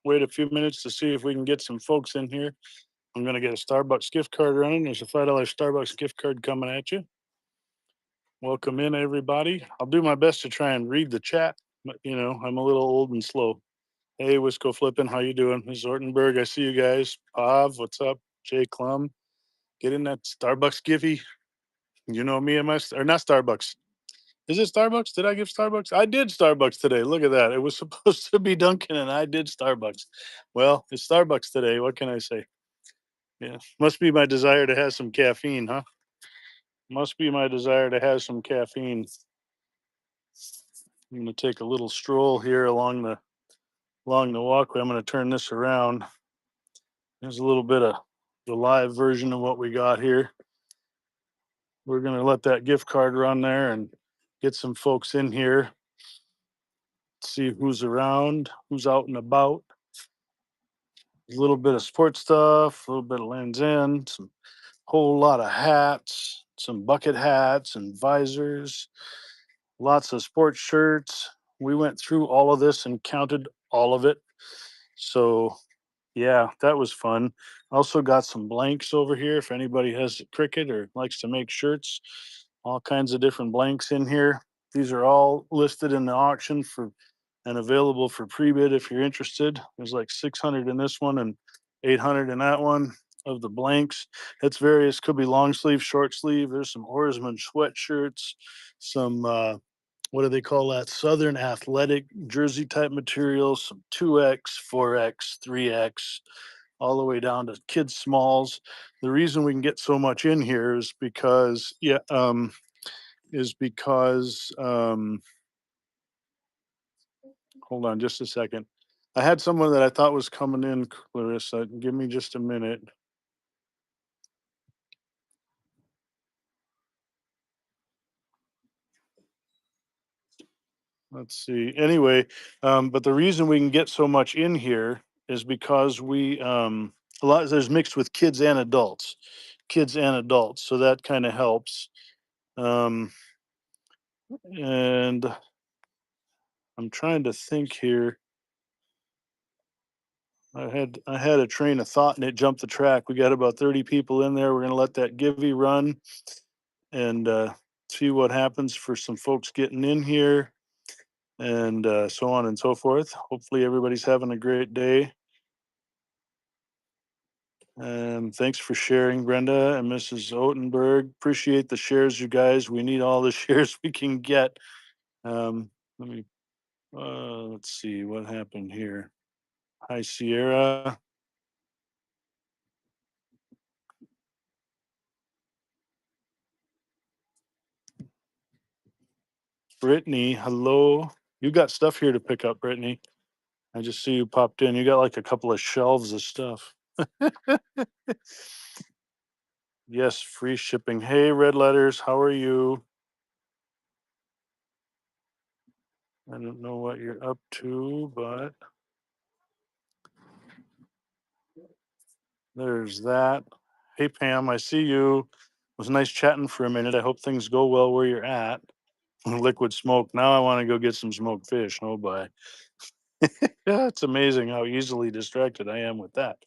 wait a few minutes to see if we can get some folks in here. I'm going to get a Starbucks gift card running. There's a $5 Starbucks gift card coming at you. Welcome in, everybody. I'll do my best to try and read the chat, but I'm a little old and slow. Hey, Wisco Flippin', how you doing? Ms. Ortenberg, I see you guys. Pav, what's up? Jay Klum, get in that Starbucks givey. You know me and my, or not Starbucks. Is it Starbucks? Did I give Starbucks? I did Starbucks today. Look at that. It was supposed to be Dunkin' and I did Starbucks. Well, it's Starbucks today. What can I say? Yeah. Must be my desire to have some caffeine, huh? Must be my desire to have some caffeine. I'm gonna take a little stroll here along the walkway. I'm gonna turn this around. There's a little bit of the live version of what we got here. We're gonna let that gift card run there and get some folks in here, see who's around, who's out and about. A little bit of sports stuff, a little bit of Lands End, some whole lot of hats, some bucket hats and visors, lots of sports shirts. We went through all of this and counted all of it. So yeah, that was fun. Also got some blanks over here if anybody has a cricket or likes to make shirts. All kinds of different blanks in here. These are all listed in the auction for and available for pre-bid if you're interested. There's like 600 in this one and 800 in that one of the blanks. It's various, could be long sleeve, short sleeve. There's some oarsman sweatshirts, some what do they call that? Southern athletic jersey type material, some 2X, 4X, 3X, all the way down to kids smalls. The reason we can get so much in here is because, hold on just a second. I had someone that I thought was coming in, Clarissa. Give me just a minute. Let's see. Anyway, but the reason we can get so much in here is because we a lot there's mixed with kids and adults, so that kind of helps. Um, and I'm trying to think here. I had a train of thought and it jumped the track. We got about 30 people in there. We're gonna let that givey run and see what happens for some folks getting in here and so on and so forth. Hopefully everybody's having a great day. And thanks for sharing, Brenda and Mrs. Otenberg. Appreciate the shares, you guys. We need all the shares we can get. Let me let's see what happened here. Hi, Sierra. Brittany, hello. You got stuff here to pick up, Brittany. I just see you popped in. You got like a couple of shelves of stuff. Yes, free shipping. Hey, Red Letters, how are you? I don't know what you're up to, but there's that. Hey, Pam, I see you. It was nice chatting for a minute. I hope things go well where you're at. Liquid smoke. Now I want to go get some smoked fish. Oh, boy. Yeah, it's amazing how easily distracted I am with that.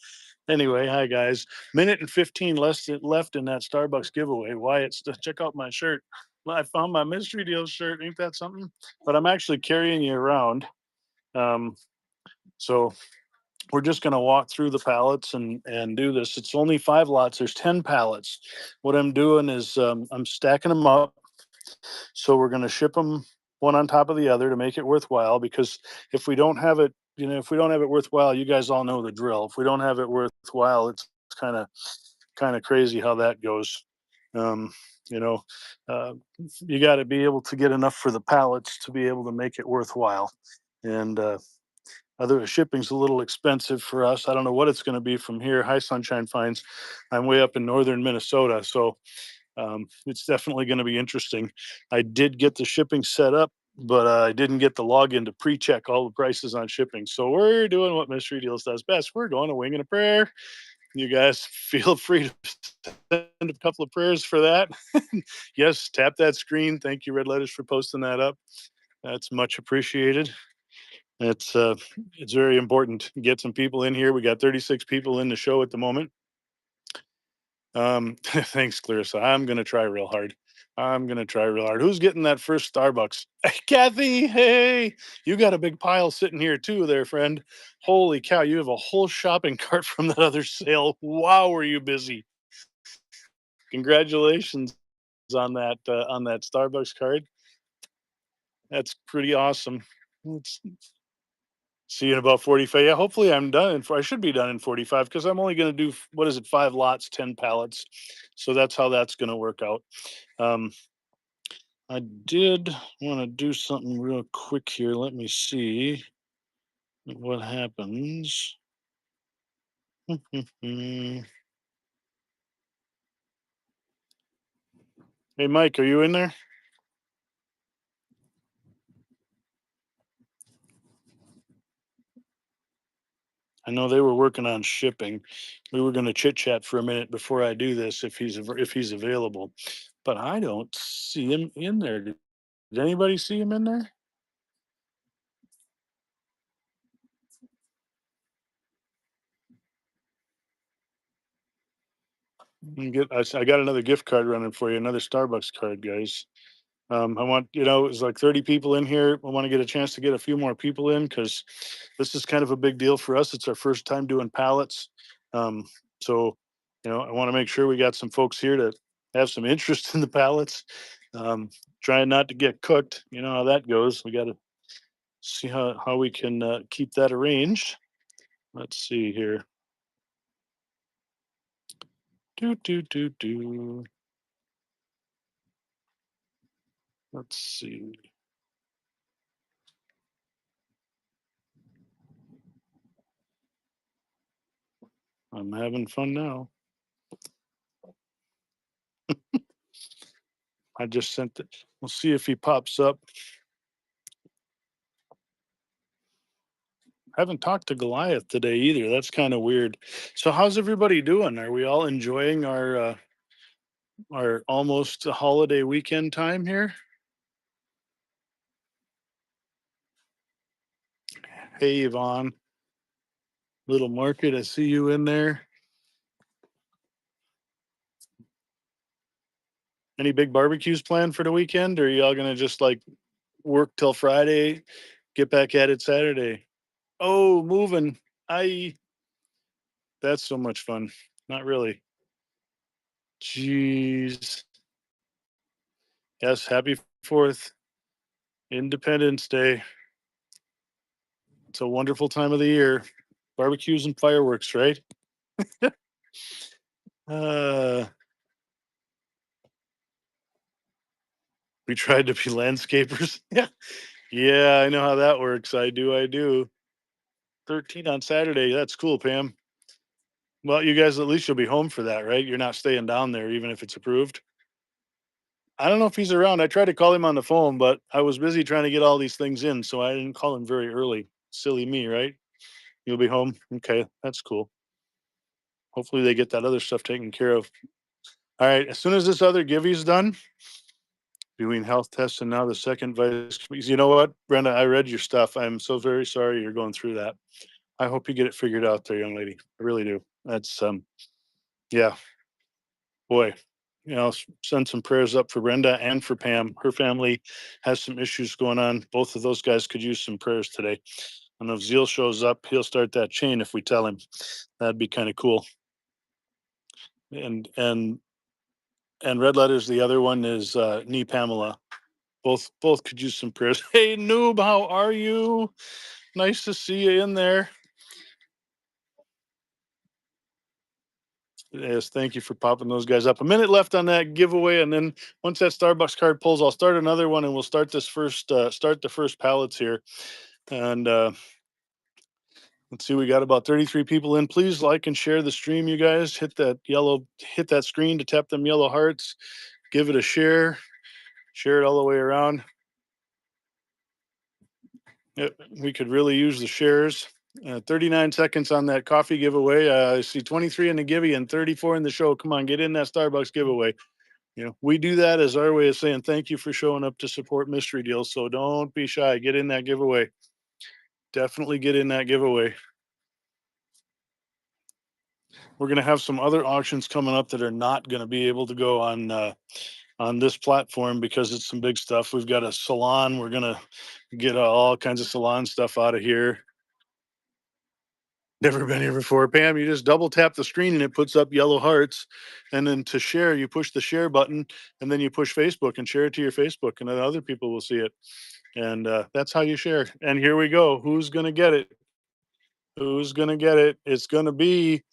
Anyway, hi guys. Minute and 15 left in that Starbucks giveaway. Wyatt, check out my shirt. Well, I found my mystery deal shirt. Ain't that something? But I'm actually carrying you around. Um, so we're just going to walk through the pallets and do this. It's only 5 lots. There's 10 pallets. What I'm doing is I'm stacking them up. So we're going to ship them one on top of the other to make it worthwhile. Because if we don't have it, if we don't have it worthwhile, you guys all know the drill. If we don't have it worthwhile, it's kind of crazy how that goes. Um, you know, uh, you got to be able to get enough for the pallets to be able to make it worthwhile. And other shipping's a little expensive for us. I don't know what it's going to be from here. Hi, Sunshine Finds. I'm way up in northern Minnesota, so it's definitely going to be interesting. I did get the shipping set up, but I didn't get the login to pre-check all the prices on shipping. So we're doing what Mystery Deals does best. We're going a wing and a prayer. You guys feel free to send a couple of prayers for that. Yes, tap that screen. Thank you, Red Letters, for posting that up. That's much appreciated. It's uh, it's very important to get some people in here. We got 36 people in the show at the moment. Thanks, Clarissa. I'm gonna try real hard. I'm gonna try real hard. Who's getting that first Starbucks? Kathy, hey, you got a big pile sitting here too, there, friend. Holy cow, you have a whole shopping cart from that other sale. Wow, were you busy? Congratulations on that Starbucks card. That's pretty awesome. Let's see you in about 45. Yeah, hopefully I'm done. I should be done in 45 because I'm only going to do, what is it, 5 lots, 10 pallets. So that's how that's going to work out. Um, I did want to do something real quick here. Let me see what happens. Hey, Mike, are you in there? I know they were working on shipping. We were going to chit chat for a minute before I do this if he's available, but I don't see him in there. Did anybody see him in there? I got another gift card running for you, another Starbucks card, guys. I want, it's like 30 people in here. I want to get a chance to get a few more people in because this is kind of a big deal for us. It's our first time doing pallets. Um, so, I want to make sure we got some folks here to have some interest in the pallets. Um, Trying not to get cooked. You know how that goes. We got to see how we can keep that arranged. Let's see here. Do, do, do, do. Let's see. I'm having fun now. I just sent it. We'll see if he pops up. I haven't talked to Goliath today either. That's kind of weird. So how's everybody doing? Are we all enjoying our almost holiday weekend time here? Hey Yvonne, little market. I see you in there. Any big barbecues planned for the weekend, or are y'all gonna just like work till Friday, get back at it Saturday? Oh, moving. I That's so much fun. Not really. Jeez. Yes, happy 4th, Independence Day. It's a wonderful time of the year. Barbecues and fireworks, right? Uh, we tried to be landscapers. Yeah. Yeah, I know how that works. I do. 13 on Saturday. That's cool, Pam. Well, you guys at least you'll be home for that, right? You're not staying down there even if it's approved. I don't know if he's around. I tried to call him on the phone, but I was busy trying to get all these things in, so I didn't call him very early. Silly me, right? You'll be home. Okay, that's cool. Hopefully they get that other stuff taken care of. All right, as soon as this other givey's done, doing health tests and now the second vice. You know what, Brenda? I read your stuff. I'm so very sorry you're going through that. I hope you get it figured out there, young lady. I really do. That's yeah, boy. Send some prayers up for Brenda and for Pam. Her family has some issues going on. Both of those guys could use some prayers today. And if Zeal shows up, he'll start that chain if we tell him. That'd be kind of cool. And Red Letters, the other one is Nee Pamela. Both could use some prayers. Hey Noob, how are you? Nice to see you in there. Yes, thank you for popping those guys up. A minute left on that giveaway, and then once that Starbucks card pulls, I'll start another one, and we'll start the first pallets here. And let's see, we got about 33 people in. Please like and share the stream, you guys. Hit that screen to tap them yellow hearts. Give it a share. Share it all the way around. We could really use the shares. 39 seconds on that coffee giveaway. I see 23 in the givey and 34 in the show. Come on, get in that Starbucks giveaway. We do that as our way of saying thank you for showing up to support Mystery Deals. So don't be shy. Get in that giveaway. Definitely get in that giveaway. We're going to have some other auctions coming up that are not going to be able to go on this platform because it's some big stuff. We've got a salon. We're going to get all kinds of salon stuff out of here. Never been here before. Pam, you just double tap the screen and it puts up yellow hearts. And then to share, you push the share button and then you push Facebook and share it to your Facebook, and then other people will see it. And that's how you share. And here we go. Who's going to get it? Who's going to get it? It's going to be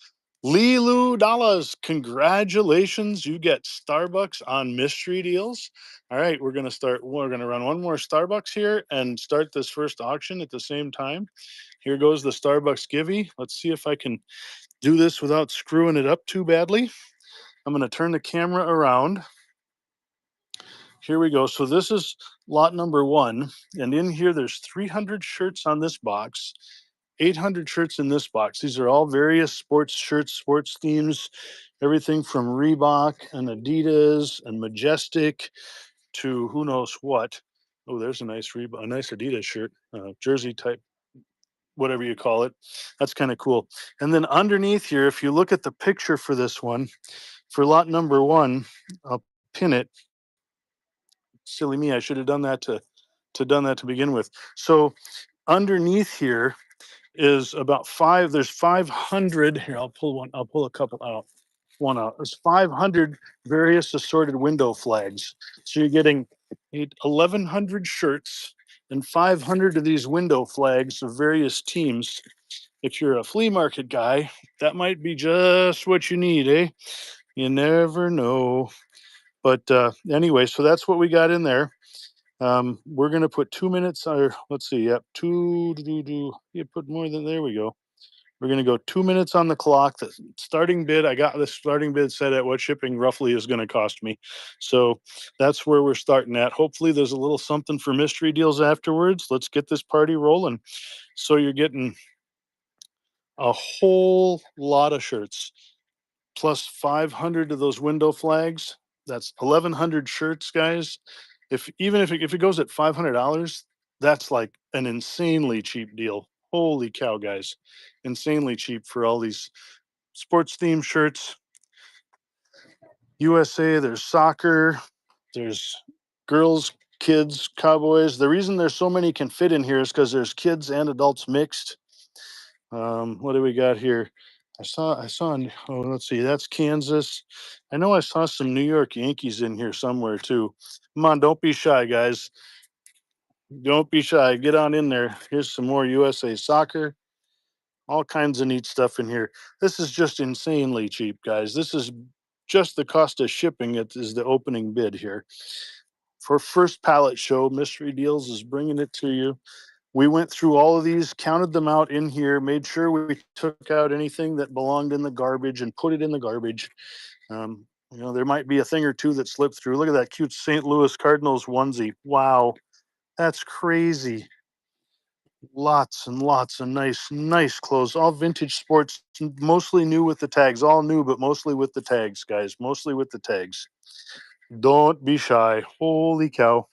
Lilu Dallas. Congratulations. You get Starbucks on mystery deals. All right, we're going to start. We're going to run one more Starbucks here and start this first auction at the same time. Here goes the Starbucks Givey. Let's see if I can do this without screwing it up too badly. I'm going to turn the camera around. Here we go. So this is lot number one. And in here, there's 300 shirts on this box, 800 shirts in this box. These are all various sports shirts, sports themes, everything from Reebok and Adidas and Majestic to who knows what. Oh, there's a nice Reebok, a nice Adidas shirt, jersey type, whatever you call it. That's kind of cool. And then underneath here, if you look at the picture for this one, for lot number one, I'll pin it. Silly me, I should have done that to begin with. So underneath here is about there's 500 here. I'll pull a couple out. One out. There's 500 various assorted window flags. So you're getting 1,100 shirts and 500 of these window flags of various teams. If you're a flea market guy, that might be just what you need, eh? You never know. But anyway, so that's what we got in there. We're going to put 2 minutes, or let's see, yep, you put more than, there we go. We're going to go 2 minutes on the clock. The starting bid, I got the starting bid set at what shipping roughly is going to cost me. So that's where we're starting at. Hopefully there's a little something for mystery deals afterwards. Let's get this party rolling. So you're getting a whole lot of shirts plus 500 of those window flags. That's 1,100 shirts, guys. If it goes at $500, that's like an insanely cheap deal. Holy cow, guys! Insanely cheap for all these sports themed shirts. USA, there's soccer, there's girls, kids, cowboys. The reason there's so many can fit in here is because there's kids and adults mixed. What do we got here? Oh, let's see, that's Kansas. I know I saw some New York Yankees in here somewhere too. Come on, don't be shy, guys. Don't be shy. Get on in there. Here's some more USA soccer. All kinds of neat stuff in here. This is just insanely cheap, guys. This is just the cost of shipping. It is the opening bid here. For first pallet show, Mystery Deals is bringing it to you. We went through all of these, counted them out in here, made sure we took out anything that belonged in the garbage and put it in the garbage. There might be a thing or two that slipped through. Look at that cute St. Louis Cardinals onesie. Wow, that's crazy. Lots and lots of nice clothes, all vintage sports, mostly new with the tags, all new, but mostly with the tags, guys, mostly with the tags. Don't be shy. Holy cow.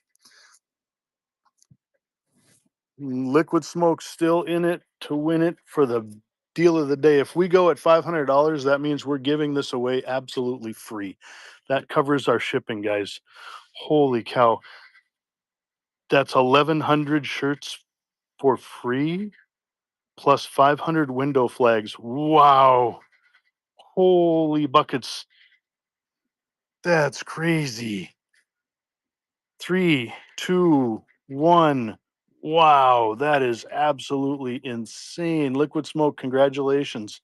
Liquid Smoke still in it to win it for the deal of the day. If we go at $500, that means we're giving this away absolutely free. That covers our shipping, guys. Holy cow. That's 1,100 shirts for free plus 500 window flags. Wow. Holy buckets. That's crazy. 3, 2, 1. Wow, that is absolutely insane. Liquid Smoke, congratulations.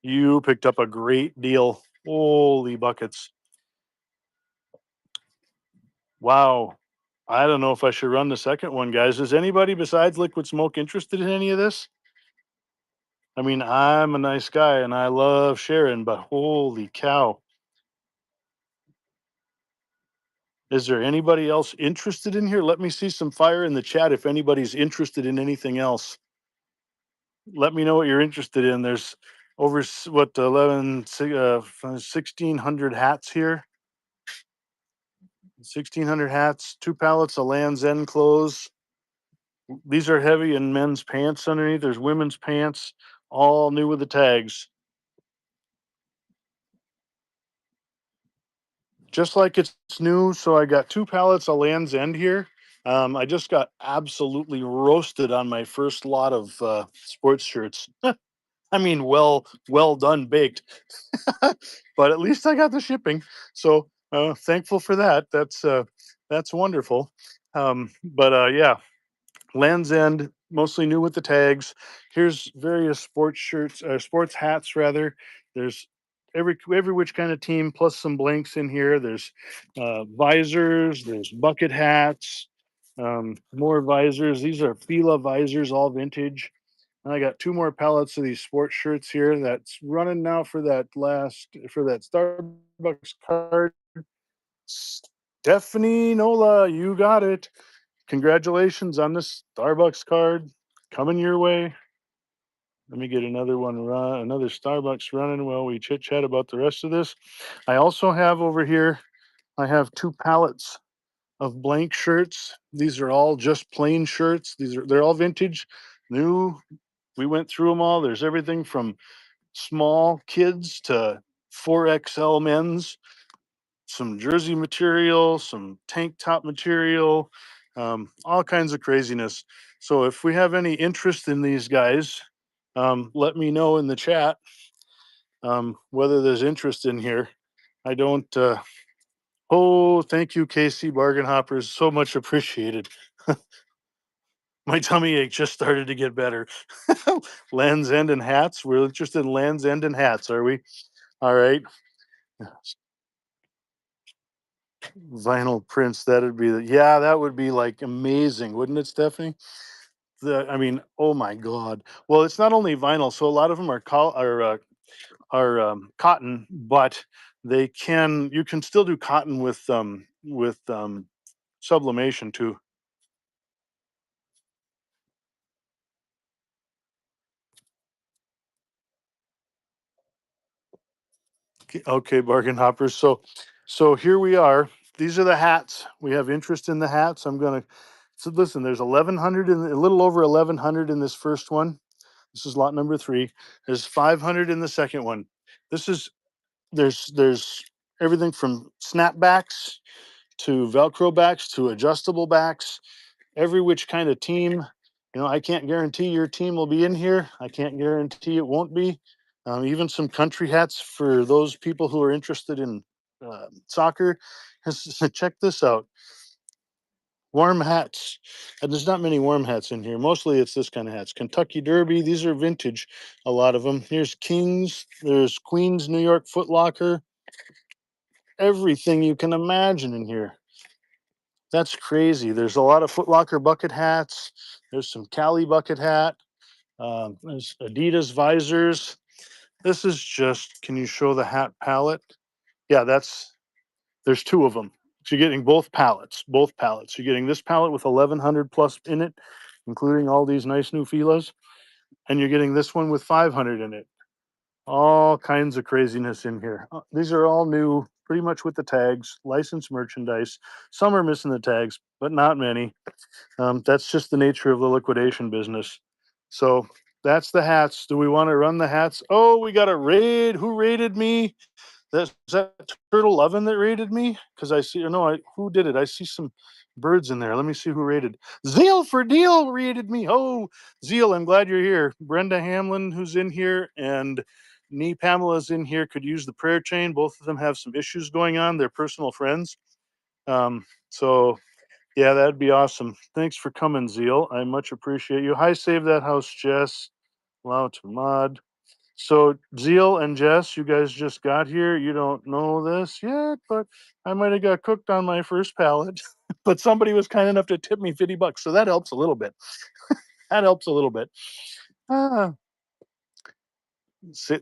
You picked up a great deal. Holy buckets. Wow. I don't know if I should run the second one, guys. Is anybody besides Liquid Smoke interested in any of this? I mean, I'm a nice guy and I love sharing, but holy cow. Is there anybody else interested in here? Let me see some fire in the chat if anybody's interested in anything else. Let me know what you're interested in. There's over 1,600 hats here. 1,600 hats, 2 pallets of Land's End clothes. These are heavy in men's pants underneath. There's women's pants, all new with the tags. Just like it's new. So I got two pallets of Land's End here. I just got absolutely roasted on my first lot of sports shirts. I mean, well done, baked. But at least I got the shipping, so thankful for that. That's wonderful. But yeah, Land's End, mostly new with the tags. Here's various sports shirts, sports hats rather. There's every which kind of team, plus some blanks in here. There's visors. There's bucket hats. More visors. These are Fila visors, all vintage. And I got two more pallets of these sports shirts here. That's running now for that Starbucks card. Stephanie Nola, you got it. Congratulations on this Starbucks card coming your way. Let me get another Starbucks running while we chit chat about the rest of this. I also have over here, I have two pallets of blank shirts. These are all just plain shirts. They're all vintage, new. We went through them all. There's everything from small kids to 4XL men's, some jersey material, some tank top material, all kinds of craziness. So if we have any interest in these guys, let me know in the chat whether there's interest in here. I don't. Oh, thank you, KC Bargain Hoppers. So much appreciated. My tummy ache just started to get better. Land's End and hats. We're interested in Land's End and hats, are we? All right. Vinyl prints. Yeah, that would be like amazing, wouldn't it, Stephanie? I mean, oh my God. Well, it's not only vinyl, so a lot of them are cotton, but you can still do cotton with sublimation too. Okay, bargain hoppers. So here we are. These are the hats. We have interest in the hats. So listen, there's 1100 a little over 1100 in this first one. This is lot number 3. There's 500 in the second one. This is there's everything from snapbacks to velcro backs to adjustable backs, every which kind of team. I can't guarantee your team will be in here. I can't guarantee it won't be. Even some country hats for those people who are interested in soccer. Check this out. Warm hats. And there's not many warm hats in here. Mostly it's this kind of hats. Kentucky Derby. These are vintage, a lot of them. Here's Kings. There's Queens, New York Foot Locker. Everything you can imagine in here. That's crazy. There's a lot of Foot Locker bucket hats. There's some Cali bucket hat. There's Adidas visors. This is just, can you show the hat palette? Yeah, there's two of them. So you're getting both pallets. You're getting this pallet with 1100 plus in it, including all these nice new Filas. And you're getting this one with 500 in it. All kinds of craziness in here. These are all new, pretty much with the tags, licensed merchandise. Some are missing the tags, but not many. That's just the nature of the liquidation business. So that's the hats. Do we want to run the hats? Oh, we got a raid. Who raided me? Is that Turtle Oven that raided me? Because I see, no, who did it? I see some birds in there. Let me see who raided. Zeal for Deal raided me. Oh, Zeal, I'm glad you're here. Brenda Hamlin, who's in here, and Nee Pamela's in here, could use the prayer chain. Both of them have some issues going on. They're personal friends. So yeah, that'd be awesome. Thanks for coming, Zeal. I much appreciate you. Hi, Save That House, Jess. Allow to mod. So Zeal and Jess, you guys just got here. You don't know this yet, but I might have got cooked on my first pallet. But somebody was kind enough to tip me $50, so that helps a little bit. That helps a little bit. Ah,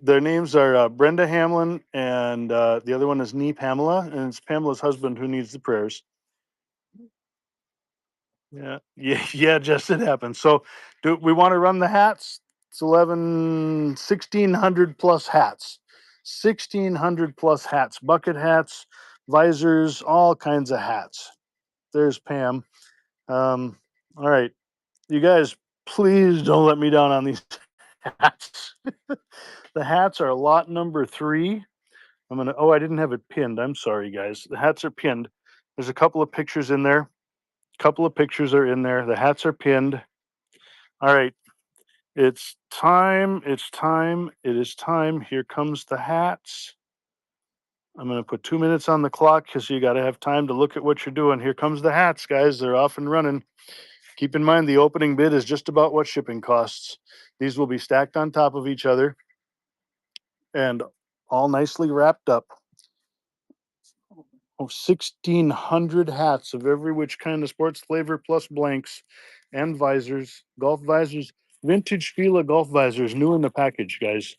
their names are Brenda Hamlin, and the other one is Nee Pamela, and it's Pamela's husband who needs the prayers. Yeah, yeah, yeah, just it happened. So, do we want to run the hats? It's 1,600 plus hats. 1,600 plus hats, bucket hats, visors, all kinds of hats. There's Pam. All right. You guys, please don't let me down on these hats. The hats are lot number 3. I'm gonna. Oh, I didn't have it pinned. I'm sorry, guys. The hats are pinned. There's a couple of pictures in there. Couple of pictures are in there. The hats are pinned. All right. It's time. It's time. It is time. Here comes the hats. I'm going to put 2 minutes on the clock because you got to have time to look at what you're doing. Here comes the hats, guys. They're off and running. Keep in mind the opening bid is just about what shipping costs. These will be stacked on top of each other and all nicely wrapped up. Oh, 1,600 hats of every which kind of sports flavor, plus blanks and visors, golf visors, vintage Fila golf visors, new in the package, guys.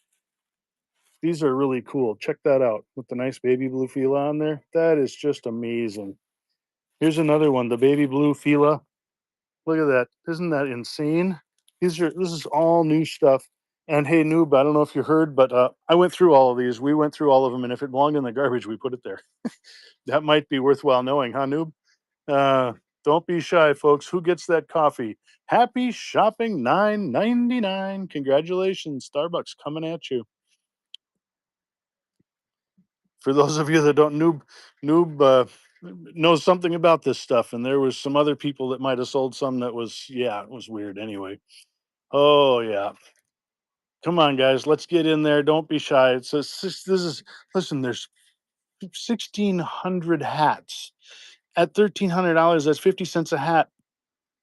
These are really cool. Check that out with the nice baby blue Fila on there. That is just amazing. Here's another one, the baby blue Fila. Look at that. Isn't that insane? This is all new stuff. And hey, noob, I don't know if you heard, but I went through all of these. We went through all of them, and if it belonged in the garbage, we put it there. That might be worthwhile knowing, huh, noob? Uh, don't be shy, folks. Who gets that coffee? Happy shopping 9.99. Congratulations, Starbucks coming at you. For those of you that don't noob knows something about this stuff, and there was some other people that might have sold some that was, yeah, it was weird anyway. Oh yeah, come on guys, let's get in there. Don't be shy. This is, listen, there's 1,600 hats at $1,300. That's 50 cents a hat,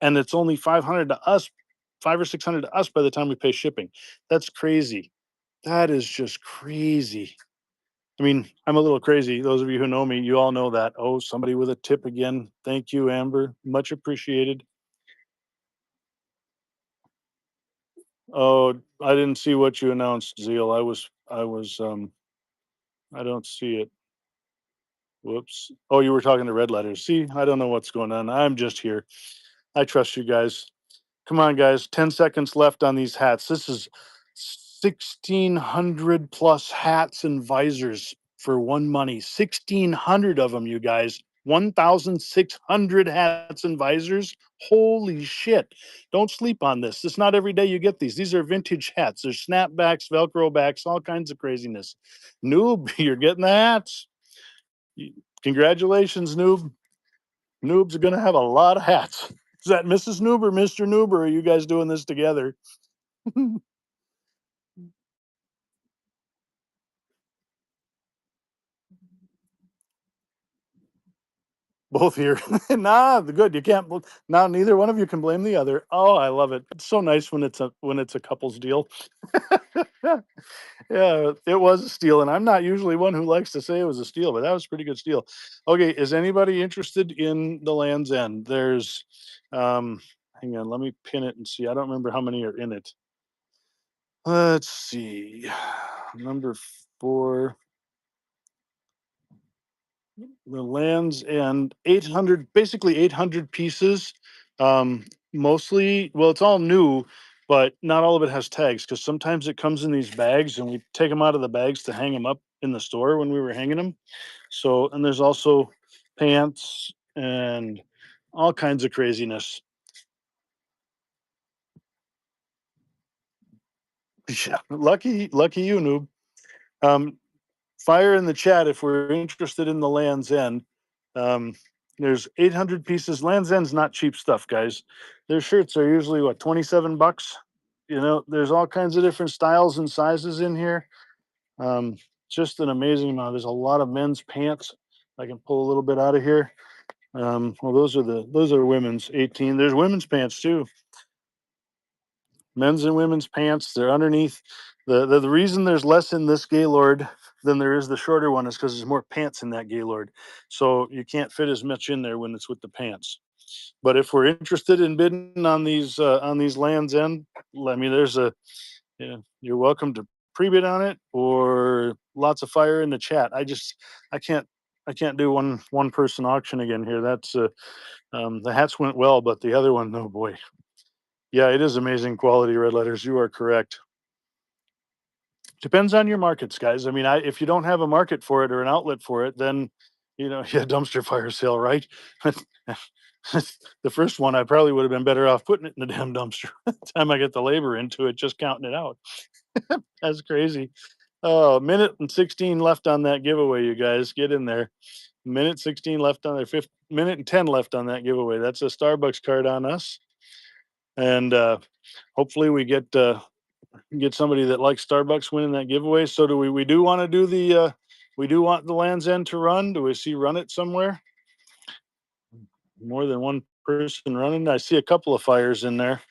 and it's only 500 to us, 5 or 600 to us by the time we pay shipping. That's crazy. That is just crazy. I mean, I'm a little crazy. Those of you who know me, you all know that. Oh, somebody with a tip again. Thank you, Amber. Much appreciated. Oh, I didn't see what you announced, Zeal. I don't see it. Whoops. Oh, you were talking to red letters. See, I don't know what's going on. I'm just here. I trust you guys. Come on, guys. 10 seconds left on these hats. This is 1,600 plus hats and visors for one money. 1,600 of them, you guys. 1,600 hats and visors. Holy shit. Don't sleep on this. It's not every day you get these. These are vintage hats. There's snapbacks, Velcro backs, all kinds of craziness. Noob, you're getting the hats. Congratulations, Noob. Noob's going to have a lot of hats. Is that Mrs. Noob or Mr. Noob, or are you guys doing this together? Both here. Nah, the good. You can't. Now neither one of you can blame the other. Oh, I love it. It's so nice when it's a couples deal. Yeah, it was a steal, and I'm not usually one who likes to say it was a steal, but that was a pretty good steal. Okay, is anybody interested in the Land's End? There's, hang on, let me pin it and see. I don't remember how many are in it. Let's see. Number 4, the Land's End, 800, basically 800 pieces. Mostly, well, it's all new, but not all of it has tags because sometimes it comes in these bags and we take them out of the bags to hang them up in the store when we were hanging them. So, and there's also pants and all kinds of craziness. Yeah, lucky you, noob. Um, Fire in the chat if we're interested in the Land's End. Um, there's 800 pieces. Land's End's not cheap stuff, guys. Their shirts are usually what, 27 bucks. You know, there's all kinds of different styles and sizes in here. Um, just an amazing amount. There's a lot of men's pants. I can pull a little bit out of here. Well, those are women's 18. There's women's pants too. Men's and women's pants. They're underneath. The reason there's less in this Gaylord than there is the shorter one is because there's more pants in that Gaylord. So you can't fit as much in there when it's with the pants. But if we're interested in bidding on these Lands End, let me. There's a. Yeah, you're welcome to pre-bid on it or lots of fire in the chat. I can't I can't do one person auction again here. That's the hats went well, but the other one, oh boy. Yeah, it is amazing quality red letters. You are correct. Depends on your markets, guys. I mean, if you don't have a market for it or an outlet for it, then yeah, dumpster fire sale, right? The first one, I probably would have been better off putting it in the damn dumpster. By the time I get the labor into it, just counting it out. That's crazy. Oh, minute and 16 left on that giveaway, you guys. Get in there. Minute 16 left on there, fifth minute and 10 left on that giveaway. That's a Starbucks card on us. And hopefully we get somebody that likes Starbucks winning that giveaway. So do we do want to do the we do want the Land's End to run? Do we see run it somewhere? More than one person running. I see a couple of fires in there.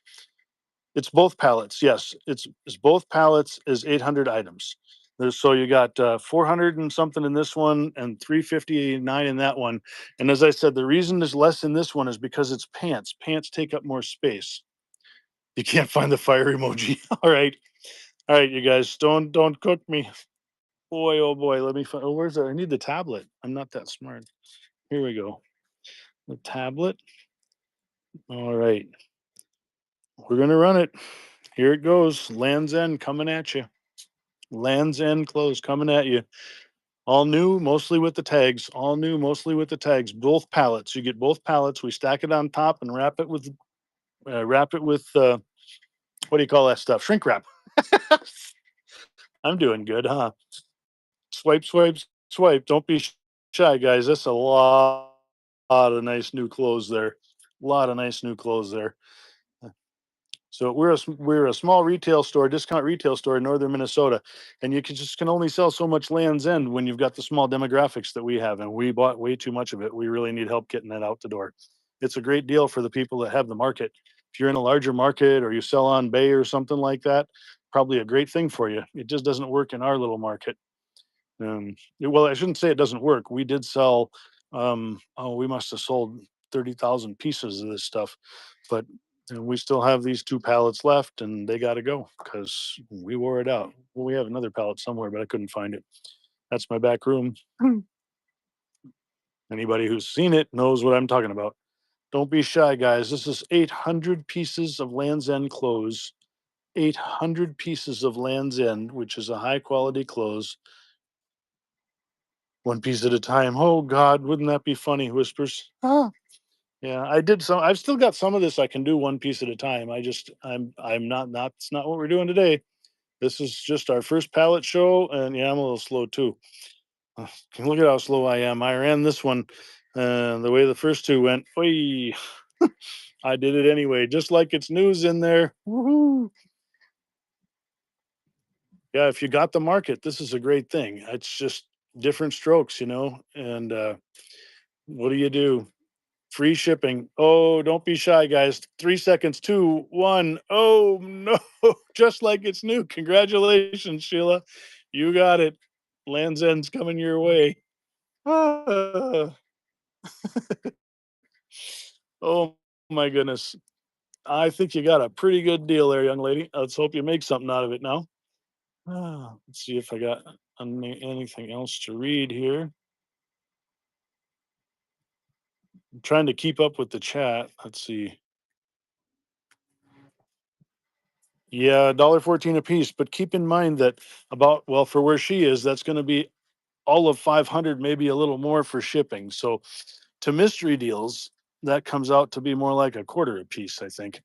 It's both pallets. Yes, it's both pallets is 800 items. So you got 400 and something in this one and 359 in that one. And as I said, the reason there's less in this one is because it's pants. Pants take up more space. You can't find the fire emoji. All right, you guys, don't cook me. Boy, oh boy, let me find. Oh, where's that? I need the tablet. I'm not that smart. Here we go. The tablet. All right, we're gonna run it. Here it goes. Land's End coming at you. Land's End clothes coming at you. All new, mostly with the tags. All new, mostly with the tags. Both pallets. You get both pallets. We stack it on top and wrap it with what do you call that stuff? Shrink wrap. I'm doing good, huh? Swipe, swipe, swipe. Don't be shy, guys. That's a lot of nice new clothes there. A lot of nice new clothes there. So we're a small retail store, discount retail store in northern Minnesota, and you can only sell so much Land's End when you've got the small demographics that we have, and we bought way too much of it. We really need help getting that out the door. It's a great deal for the people that have the market. If you're in a larger market or you sell on Bay or something like that, probably a great thing for you. It just doesn't work in our little market. Well, I shouldn't say it doesn't work. We did sell. Oh, we must have sold 30,000 pieces of this stuff, but we still have these two pallets left, and they got to go because we wore it out. Well, we have another pallet somewhere, but I couldn't find it. That's my back room. Anybody who's seen it knows what I'm talking about. Don't be shy, guys. This is 800 pieces of Land's End clothes. 800 pieces of Land's End, which is a high quality clothes. One piece at a time. Oh God, wouldn't that be funny? Whispers. Ah. Yeah, I did some. I've still got some of this. I can do one piece at a time. I'm not. That's not what we're doing today. This is just our first pallet show, and yeah, I'm a little slow too. Look at how slow I am. I ran this one, the way the first two went. Oy, I did it anyway, just like it's news in there. Woohoo! Yeah, if you got the market, this is a great thing. It's just different strokes, And what do you do? Free shipping. Oh, don't be shy, guys. 3 seconds. Two, one. Oh no! Just like it's new. Congratulations, Sheila. You got it. Land's End's coming your way. Ah, oh my goodness. I think you got a pretty good deal there, young lady. Let's hope you make something out of it now. Let's see if I got anything else to read here. I'm trying to keep up with the chat. Let's see. Yeah, $1.14 a piece. But keep in mind that for where she is, that's going to be all of 500, maybe a little more for shipping. So to mystery deals, that comes out to be more like a quarter a piece, I think.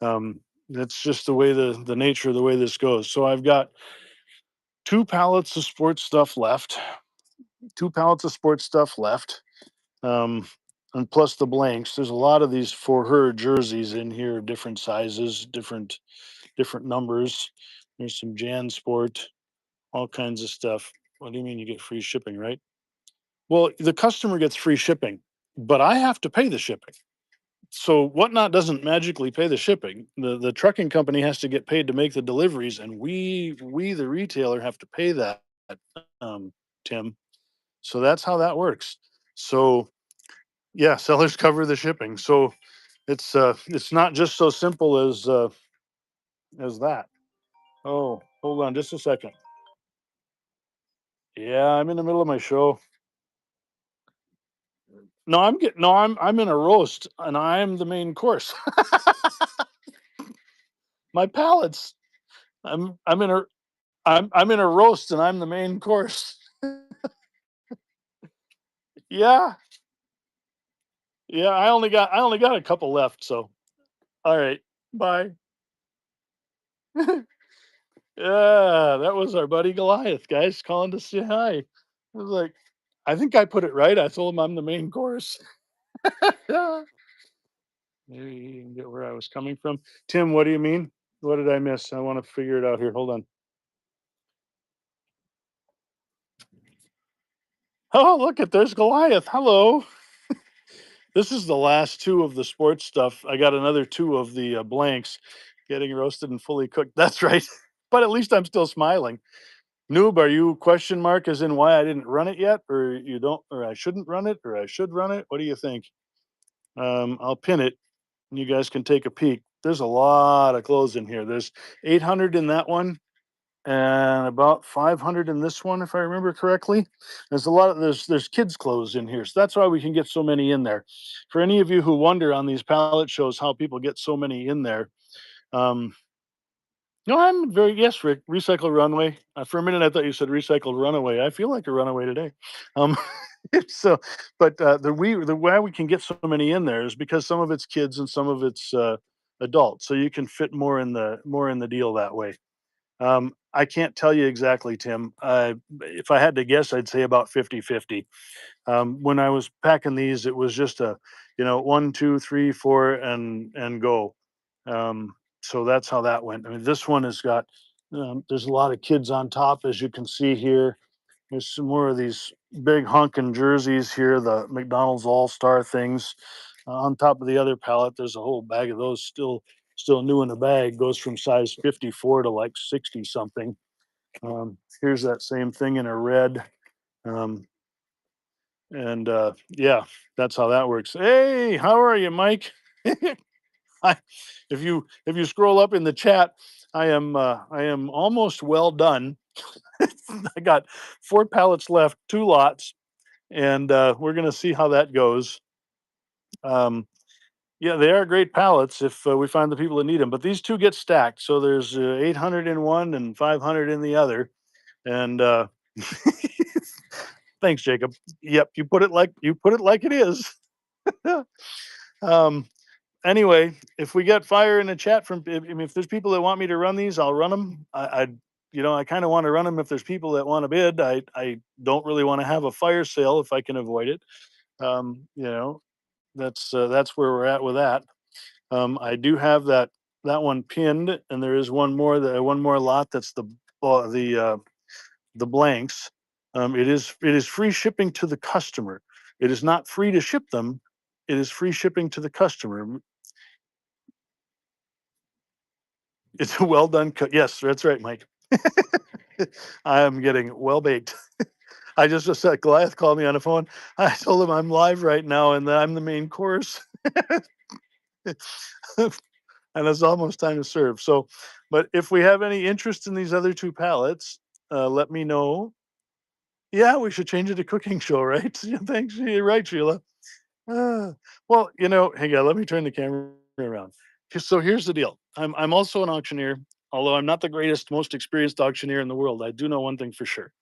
That's just the way the nature of the way this goes. So I've got two pallets of sports stuff left, two pallets of sports stuff left. Um, and plus the blanks. There's a lot of these for her jerseys in here, different sizes, different numbers. There's some Jan Sport, all kinds of stuff. What do you mean you get free shipping, right? Well, the customer gets free shipping, but I have to pay the shipping. So Whatnot doesn't magically pay the shipping. The trucking company has to get paid to make the deliveries, and we the retailer have to pay that, um, Tim. So that's how that works. So yeah, sellers cover the shipping. So it's not just so simple as that. Oh, hold on just a second. Yeah, I'm in the middle of my show. No, I'm in a roast and I'm the main course. My palates. I'm in a I'm in a roast and I'm the main course. Yeah. Yeah, I only got a couple left. So all right, bye. Yeah, that was our buddy Goliath, guys, calling to say hi. I was like, I think I put it right. I told him I'm the main course. Maybe you can get where I was coming from. Tim, what do you mean? What did I miss? I want to figure it out here. Hold on. Oh, look at there's Goliath. Hello. This is the last two of the sports stuff. I got another two of the blanks getting roasted and fully cooked. That's right. But at least I'm still smiling. Noob, are you question mark as in why I didn't run it yet, or you don't, or I shouldn't run it, or I should run it? What do you think? I'll pin it, and you guys can take a peek. There's a lot of clothes in here. There's 800 in that one, and about 500 in this one, if I remember correctly. There's a lot of there's kids' clothes in here, so that's why we can get so many in there. For any of you who wonder on these pallet shows how people get so many in there, um, no, I'm very yes, Rick. Recycle runway. For a minute, I thought you said recycled runaway. I feel like a runaway today. Um, so, but the why we can get so many in there is because some of it's kids and some of it's adults. So you can fit more in the deal that way. I can't tell you exactly, Tim. If I had to guess, I'd say about 50-50. When I was packing these, it was just a, one, two, three, four, and go. So that's how that went. I mean, this one has got, there's a lot of kids on top, as you can see here. There's some more of these big honking jerseys here, the McDonald's All Star things. On top of the other pallet, there's a whole bag of those still new in the bag. Goes from size 54 to like 60 something. Here's that same thing in a red. Um, and yeah, that's how that works. Hey, how are you, Mike? I, if you scroll up in the chat, I am almost well done. I got 4 pallets left, 2 lots, and we're gonna see how that goes. Um, yeah, they are great pallets if we find the people that need them. But these two get stacked, so there's 800 in one and 500 in the other. And thanks, Jacob. Yep, you put it like it is. um, anyway, if we get fire in the chat from if there's people that want me to run these, I'll run them. I kind of want to run them if there's people that want to bid. I don't really want to have a fire sale if I can avoid it. Um, you know, that's where we're at with that. I do have that one pinned, and there is one more lot that's uh, the uh, the blanks. It is free shipping to the customer. It is not free to ship them. It is free shipping to the customer. It's a well done cook. Yes, that's right, Mike. I am getting well baked. I just said Goliath called me on the phone. I told him I'm live right now and that I'm the main course. And it's almost time to serve. So, but if we have any interest in these other two pallets, let me know. Yeah, we should change it to cooking show, right? Yeah, thanks. You're right, Sheila. Well, hang on, let me turn the camera around. So here's the deal. I'm also an auctioneer, although I'm not the greatest, most experienced auctioneer in the world. I do know one thing for sure.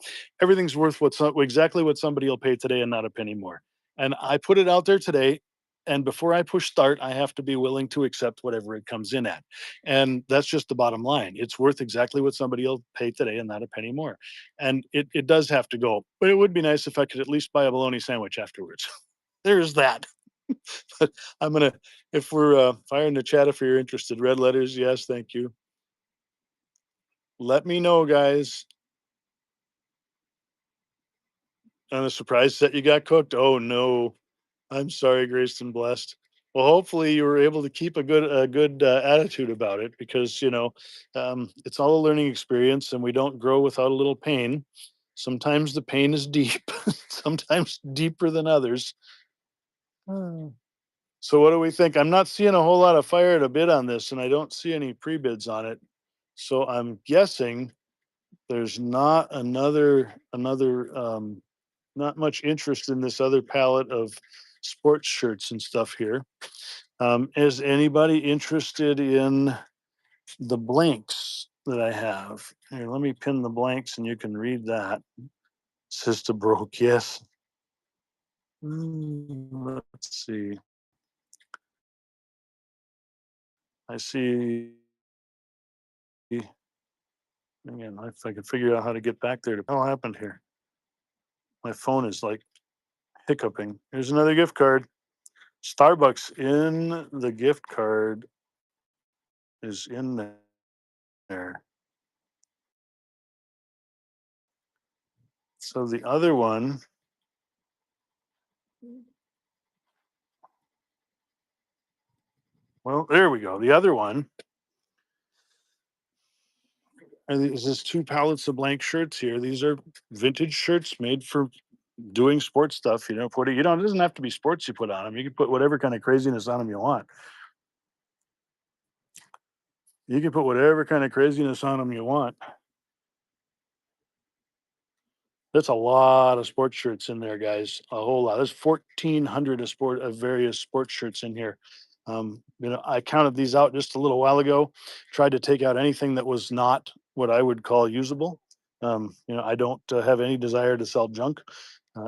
Everything's worth exactly what somebody will pay today and not a penny more. And I put it out there today. And before I push start, I have to be willing to accept whatever it comes in at. And that's just the bottom line. It's worth exactly what somebody will pay today and not a penny more. And it does have to go. But it would be nice if I could at least buy a bologna sandwich afterwards. There's that. But I'm gonna if we're fire in the chat if you're interested. Red letters, yes, thank you. Let me know, guys. On a surprise set you got cooked. Oh no, I'm sorry, graced and blessed. Well, hopefully you were able to keep a good attitude about it because it's all a learning experience, and we don't grow without a little pain. Sometimes the pain is deep, sometimes deeper than others. Hmm. So what do we think? I'm not seeing a whole lot of fire to bid on this, and I don't see any pre-bids on it. So I'm guessing there's not much interest in this other palette of sports shirts and stuff here. Is anybody interested in the blanks that I have? Here, let me pin the blanks and you can read that. Sister broke, yes. Let's see. I see. Again, if I could figure out how to get back there to what happened here. My phone is like hiccuping. Here's another gift card. Starbucks in the gift card is in there. So the other one, well, there we go. The other one is this two pallets of blank shirts here. These are vintage shirts made for doing sports stuff. Put it. It doesn't have to be sports you put on them. You can put whatever kind of craziness on them you want. You can put whatever kind of craziness on them you want. That's a lot of sports shirts in there, guys. A whole lot. There's 1,400 of various sports shirts in here. I counted these out just a little while ago. Tried to take out anything that was not what I would call usable. I don't have any desire to sell junk.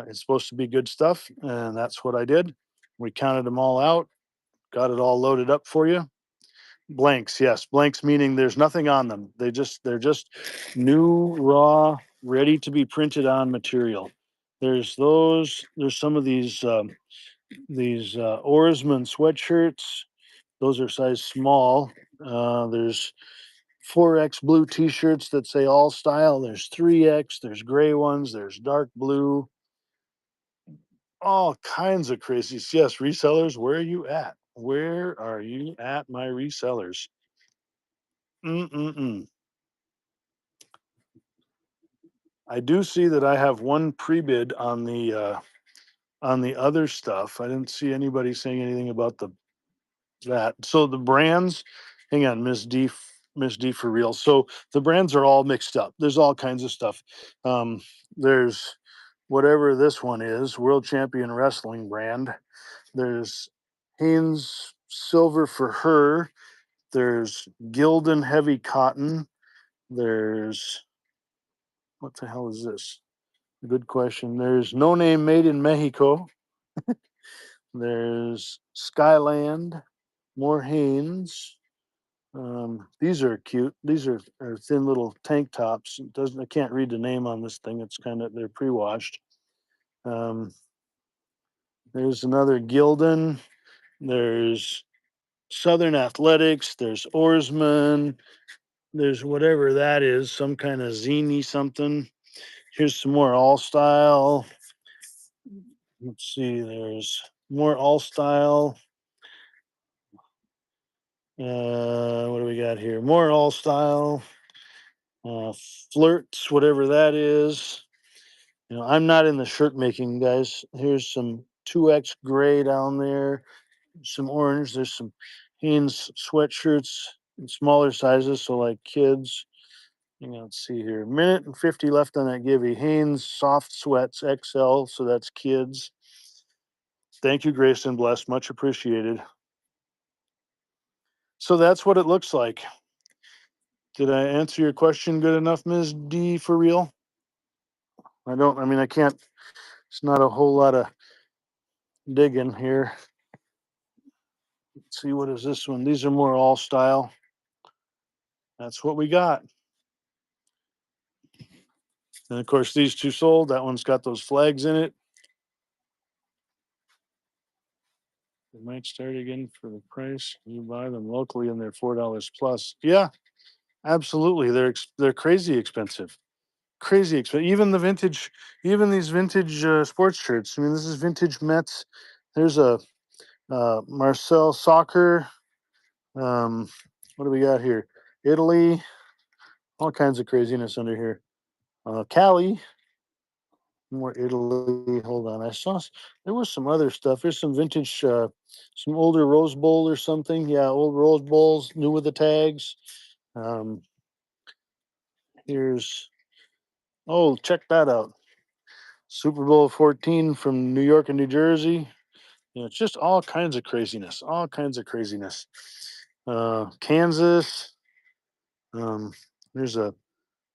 It's supposed to be good stuff, and that's what I did. We counted them all out, got it all loaded up for you. Blanks, yes, blanks meaning there's nothing on them. They're just new, raw, ready to be printed on material. There's those. There's some of these oarsman sweatshirts. Those are size small. There's 4X blue T-shirts that say all style. There's 3X. There's gray ones. There's dark blue. All kinds of crazies. Yes, resellers. Where are you at? Where are you at, my resellers? Mm-mm-mm. I do see that I have one pre-bid on the other stuff. I didn't see anybody saying anything about that. So the brands, hang on, Miss D for real. So the brands are all mixed up. There's all kinds of stuff. There's whatever this one is, World Champion Wrestling brand. There's Hanes Silver for her. There's Gildan Heavy Cotton. There's what the hell is this? Good question. There's No Name Made in Mexico. There's Skyland, more Hanes. These are cute. These are thin little tank tops. It doesn't I can't read the name on this thing. It's kind of they're pre-washed. Um, there's another Gildan. There's Southern Athletics. There's Oarsman. There's whatever that is, some kind of zini something. Here's some more all style. Let's see. There's more all style. What do we got here? More all style, uh, flirts, whatever that is. I'm not in the shirt making, guys. Here's some 2X gray down there, some orange. There's some Hanes sweatshirts in smaller sizes, so like kids. Let's see here. Minute and 50 left on that givey. Hanes soft sweats XL, so that's kids. Thank you, Grace and Bless. Much appreciated. So that's what it looks like. Did I answer your question good enough, Ms. D, for real? I can't, it's not a whole lot of digging here. Let's see, what is this one? These are more all style. That's what we got. And of course, these two sold. That one's got those flags in it. They might start again for the price. You buy them locally and they're $4 plus. Yeah, absolutely. They're crazy expensive. Crazy expensive. Even these vintage sports shirts. This is vintage Mets. There's a Marcel Soccer. What do we got here? Italy. All kinds of craziness under here. Cali. More Italy. Hold on. There was some other stuff. There's some vintage, some older Rose Bowl or something. Yeah, old Rose Bowls, new with the tags. Um, here's, oh, check that out. Super Bowl 14 from New York and New Jersey. It's just all kinds of craziness. All kinds of craziness. Kansas. Um, there's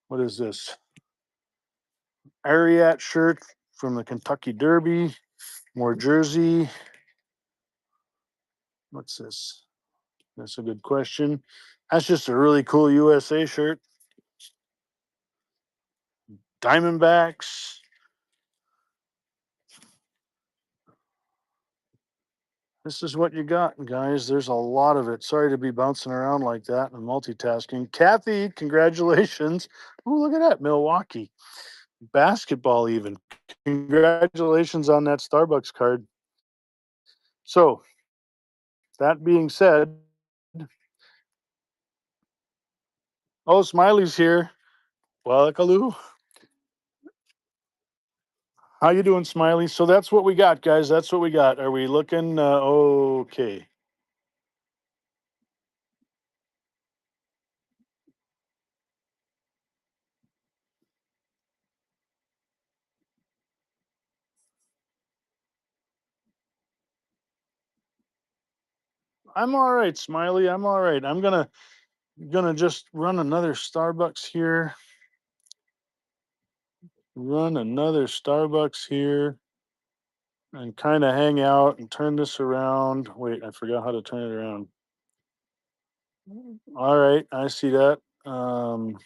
what is this? Ariat shirt from the Kentucky Derby. More jersey. What's this? That's a good question. That's just a really cool USA shirt. Diamondbacks. This is what you got, guys. There's a lot of it. Sorry to be bouncing around like that and multitasking. Kathy, congratulations. Oh, look at that. Milwaukee. Basketball, even. Congratulations on that Starbucks card. So, that being said, oh, Smiley's here. Welcome. How you doing, Smiley? So that's what we got, guys. That's what we got. Are we looking okay? I'm all right, Smiley. I'm all right. I'm gonna just run another Starbucks here. Run another Starbucks here and kind of hang out and turn this around. Wait, I forgot how to turn it around. All right, I see that. Hope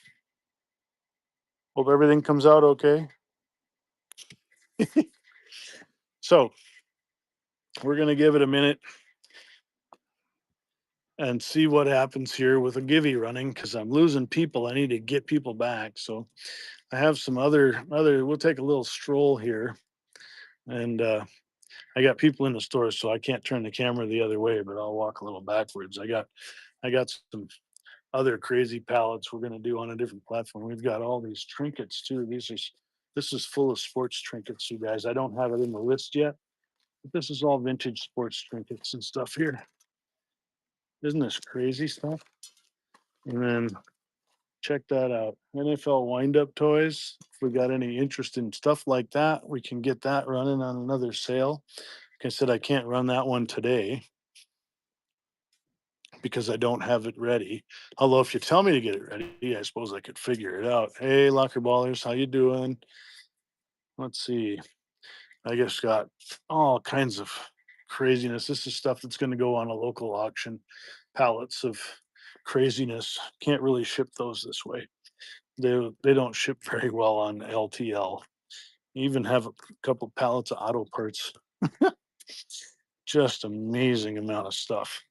everything comes out okay. So we're gonna give it a minute and see what happens here with a Givey running because I'm losing people. I need to get people back. So I have some other. We'll take a little stroll here, and I got people in the store, so I can't turn the camera the other way, but I'll walk a little backwards. I got some other crazy pallets we're going to do on a different platform. We've got all these trinkets too. This is full of sports trinkets, you guys. I don't have it in the list yet, but this is all vintage sports trinkets and stuff here. Isn't this crazy stuff? And then check that out. NFL wind up toys. If we got any interest in stuff like that, we can get that running on another sale. Like I said, I can't run that one today because I don't have it ready. Although if you tell me to get it ready, I suppose I could figure it out. Hey, locker ballers, how you doing? Let's see. I just got all kinds of craziness. This is stuff that's going to go on a local auction. Pallets of craziness. Can't really ship those this way. They don't ship very well on LTL. Even have a couple pallets of auto parts. Just amazing amount of stuff.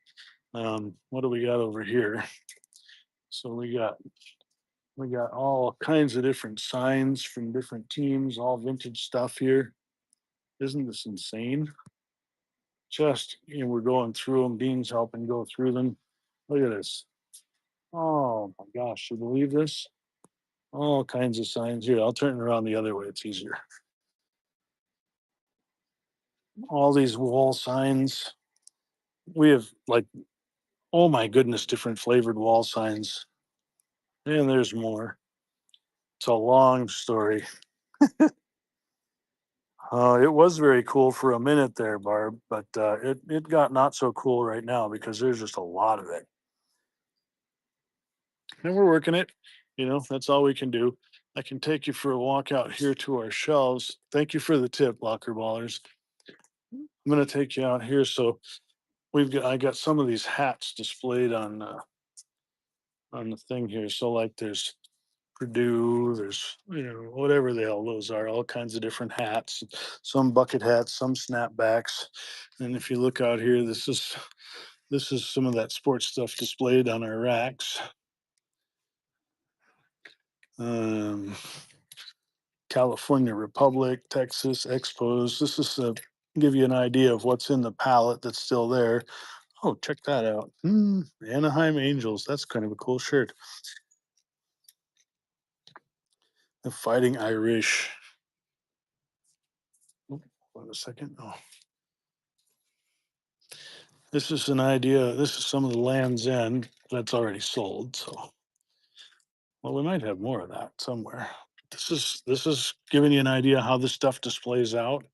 What do we got over here? So we got all kinds of different signs from different teams, all vintage stuff here. Isn't this insane? Just, we're going through them. Dean's helping go through them. Look at this. Oh my gosh, you believe this? All kinds of signs here. I'll turn it around the other way. It's easier. All these wall signs. We have like, oh my goodness, different flavored wall signs. And there's more. It's a long story. It was very cool for a minute there, Barb, but it got not so cool right now because there's just a lot of it, and we're working it. That's all we can do. I can take you for a walk out here to our shelves. Thank you for the tip, locker ballers. I'm gonna take you out here. So I got some of these hats displayed on the thing here. So like there's Purdue, there's whatever the hell those are, all kinds of different hats, some bucket hats, some snapbacks. And if you look out here, this is some of that sports stuff displayed on our racks. Um, California Republic, Texas Expos. This is to give you an idea of what's in the palette that's still there. Oh, check that out. Anaheim Angels. That's kind of a cool shirt. The Fighting Irish. Oh, wait a second. Oh, this is an idea. This is some of the Land's End that's already sold. So, well, we might have more of that somewhere. This is giving you an idea how this stuff displays out. I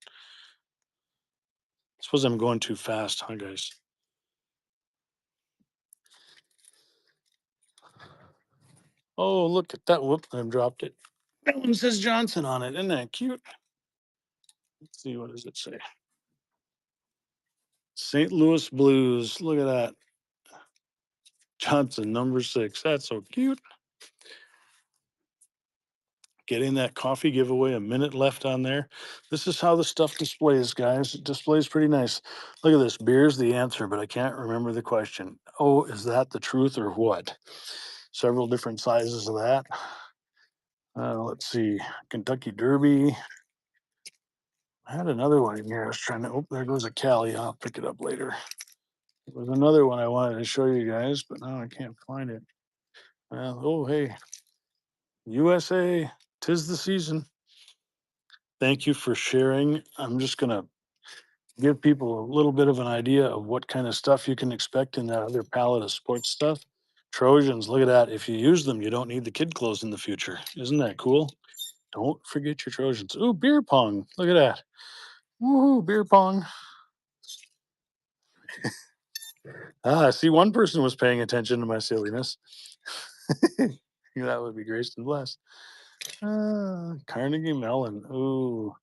suppose I'm going too fast, huh, guys? Oh, look at that. Whoop, I dropped it. That one says Johnson on it. Isn't that cute? Let's see, what does it say? St. Louis Blues. Look at that. Johnson, number 6. That's so cute. Getting that coffee giveaway, a minute left on there. This is how the stuff displays, guys. It displays pretty nice. Look at this. Beer's the answer, but I can't remember the question. Oh, is that the truth or what? Several different sizes of that. Let's see. Kentucky Derby. I had another one in here. I was trying to. Oh, there goes a Cali. I'll pick it up later. There was another one I wanted to show you guys, but now I can't find it. Oh, hey, USA, 'tis the season. Thank you for sharing. I'm just going to give people a little bit of an idea of what kind of stuff you can expect in that other palette of sports stuff. Trojans, look at that. If you use them, you don't need the kid clothes in the future. Isn't that cool? Don't forget your Trojans. Ooh, beer pong. Look at that. Woohoo, beer pong. Ah, I see one person was paying attention to my silliness. That would be graced and blessed. Carnegie Mellon. Ooh.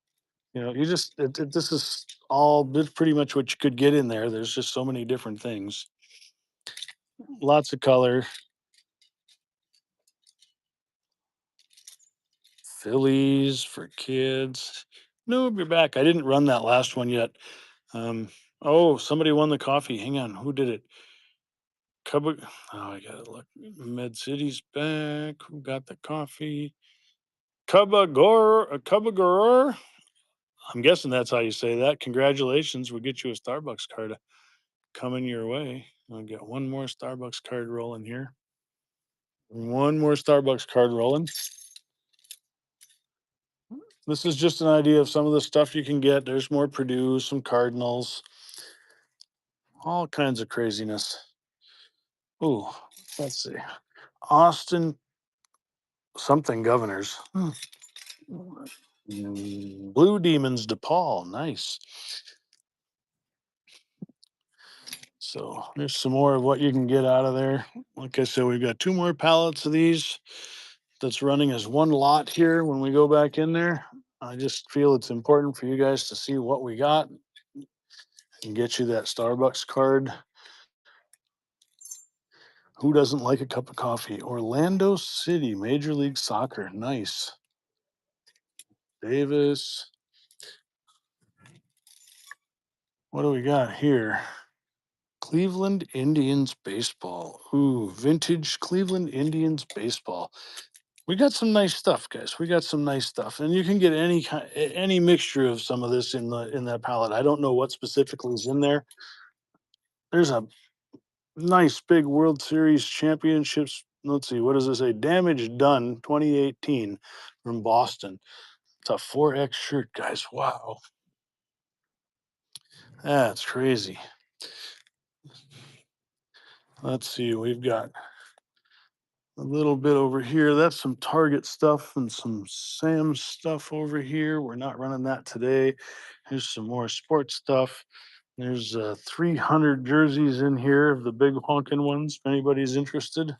You just, this is pretty much what you could get in there. There's just so many different things. Lots of color. Phillies for kids. No, you're back. I didn't run that last one yet. Um, oh, somebody won the coffee. Hang on. Who did it? Cub. Oh, I gotta look. Med City's back. Who got the coffee? Cubagor. I'm guessing that's how you say that. Congratulations. We'll get you a Starbucks card coming your way. I'll get one more Starbucks card rolling here. One more Starbucks card rolling. This is just an idea of some of the stuff you can get. There's more Purdue, some Cardinals, all kinds of craziness. Ooh, let's see. Austin something governors. Blue Demons DePaul. Nice. So there's some more of what you can get out of there. Like I said, we've got 2 more pallets of these that's running as one lot here when we go back in there. I just feel it's important for you guys to see what we got and get you that Starbucks card. Who doesn't like a cup of coffee? Orlando City, Major League Soccer. Nice. Davis. What do we got here? Cleveland Indians baseball. Ooh, vintage Cleveland Indians baseball. We got some nice stuff, guys. We got some nice stuff, and you can get any mixture of some of this in that palette. I don't know what specifically is in there. There's a nice big World Series championships. Let's see, what does it say? Damage done 2018 from Boston. It's a 4X shirt, guys. Wow, that's crazy. Let's see, we've got a little bit over here. That's some Target stuff and some Sam's stuff over here. We're not running that today. Here's some more sports stuff. There's 300 jerseys in here of the big honking ones, if anybody's interested.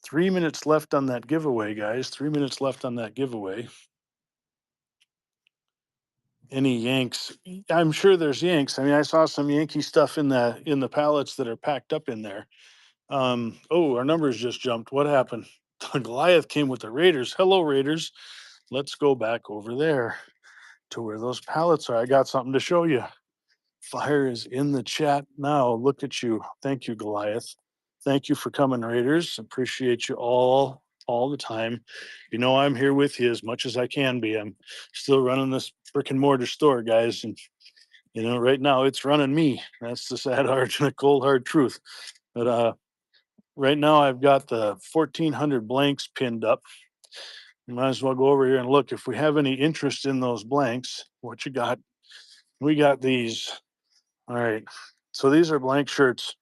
3 minutes left on that giveaway, guys. 3 minutes left on that giveaway. Any Yanks? I'm sure there's Yanks. I mean, I saw some Yankee stuff in the pallets that are packed up in there. Oh, our numbers just jumped. What happened? Goliath came with the Raiders. Hello, Raiders. Let's go back over there to where those pallets are. I got something to show you. Fire is in the chat now. Look at you. Thank you, Goliath. Thank you for coming, Raiders. Appreciate you all the time. You know I'm here with you as much as I can be. I'm still running this brick and mortar store, guys, and right now it's running me. That's the sad hard and the cold hard truth. But right now I've got the 1400 blanks pinned up. You might as well go over here and look if we have any interest in those blanks. What you got? We got these. All right. So these are blank shirts.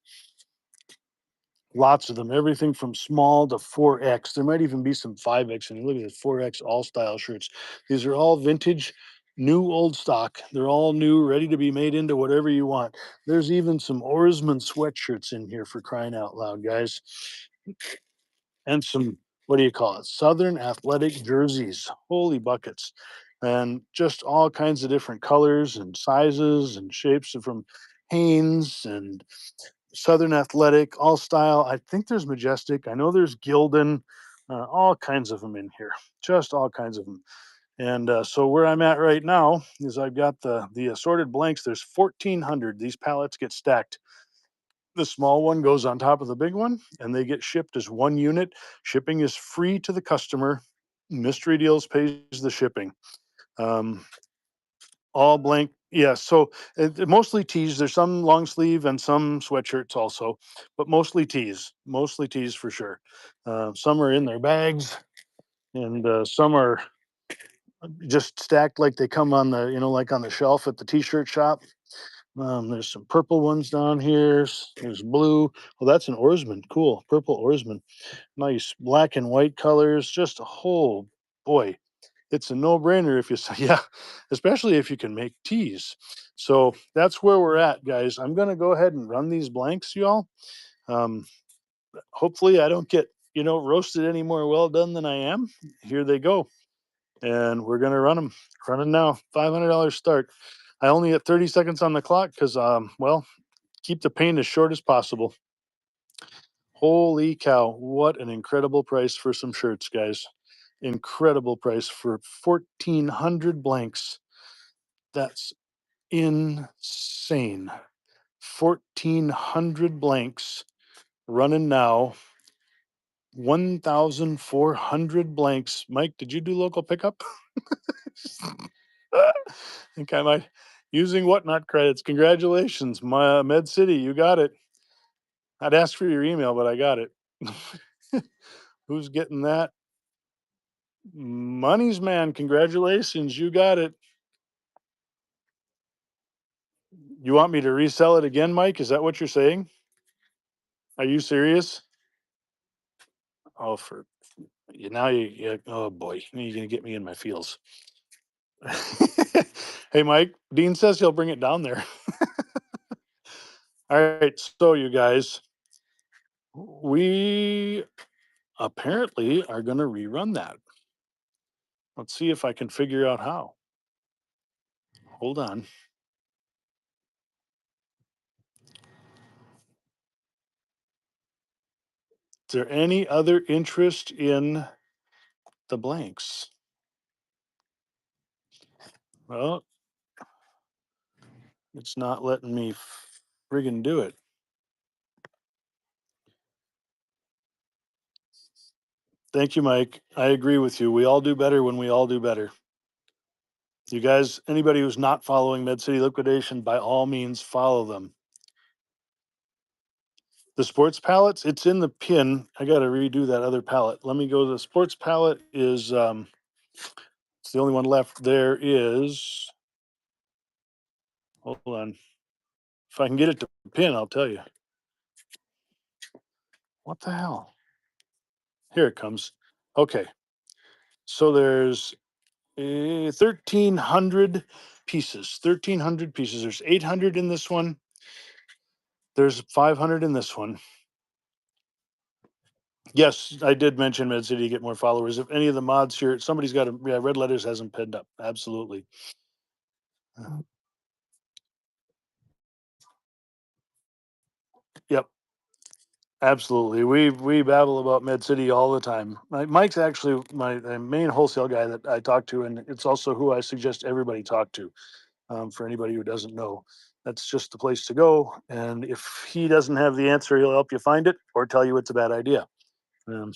Lots of them, everything from small to 4X. There might even be some 5X. And look at this 4X all style shirts. These are all vintage, new old stock. They're all new, ready to be made into whatever you want. There's even some Oarsman sweatshirts in here for crying out loud, guys. And some, what do you call it? Southern athletic jerseys. Holy buckets. And just all kinds of different colors and sizes and shapes from Hanes and Southern Athletic, All Style. I think there's Majestic. I know there's Gildan. All kinds of them in here, just all kinds of them. And so where I'm at right now is I've got the assorted blanks. There's 1,400. These pallets get stacked. The small one goes on top of the big one, and they get shipped as one unit. Shipping is free to the customer. Mystery Deals pays the shipping. Um, all blank. Yeah, so mostly tees. There's some long sleeve and some sweatshirts also, but mostly tees. Mostly tees for sure. Some are in their bags, and some are just stacked like they come on the like on the shelf at the t-shirt shop. There's some purple ones down here. There's blue. Well, that's an oarsman. Cool, purple oarsman. Nice black and white colors. Just a whole boy. It's a no-brainer if you say yeah, especially if you can make teas. So that's where we're at, guys. I'm gonna go ahead and run these blanks, y'all. Um, Hopefully, I don't get roasted any more well done than I am. Here they go, and we're gonna run them. Running now. $500 start. I only get 30 seconds on the clock because well, keep the pain as short as possible. Holy cow! What an incredible price for some shirts, guys. Incredible price for 1,400 blanks. That's insane. 1,400 blanks running now. 1,400 blanks. Mike, did you do local pickup? I think I might using whatnot credits. Congratulations, my Med City, you got it. I'd ask for your email, but I got it. Who's getting that? Money's man. Congratulations, you got it. You want me to resell it again, Mike? Is that what you're saying? Are you serious? Oh, for now oh boy, you're gonna get me in my feels. Hey, Mike. Dean says he'll bring it down there. All right, so you guys, we apparently are going to rerun that. Let's see if I can figure out how. Hold on. Is there any other interest in the blanks? Well, it's not letting me friggin' do it. Thank you, Mike. I agree with you. We all do better when we all do better. You guys, anybody who's not following Med City Liquidation, by all means, follow them. The sports pallets, it's in the pin. I got to redo that other pallet. Let me go. The sports pallet is it's the only one left. There is. Hold on. If I can get it to pin, I'll tell you. What the hell? Here it comes. Okay. So there's 1,300 pieces. 1,300 pieces. There's 800 in this one. There's 500 in this one. Yes, I did mention Med City to get more followers. If any of the mods here, somebody's got yeah, Red Letters hasn't pinned up. Absolutely. Yep. Absolutely. We babble about Med City all the time. Mike's actually my main wholesale guy that I talk to, and it's also who I suggest everybody talk to. For anybody who doesn't know, that's just the place to go. And if he doesn't have the answer, he'll help you find it or tell you it's a bad idea. Um,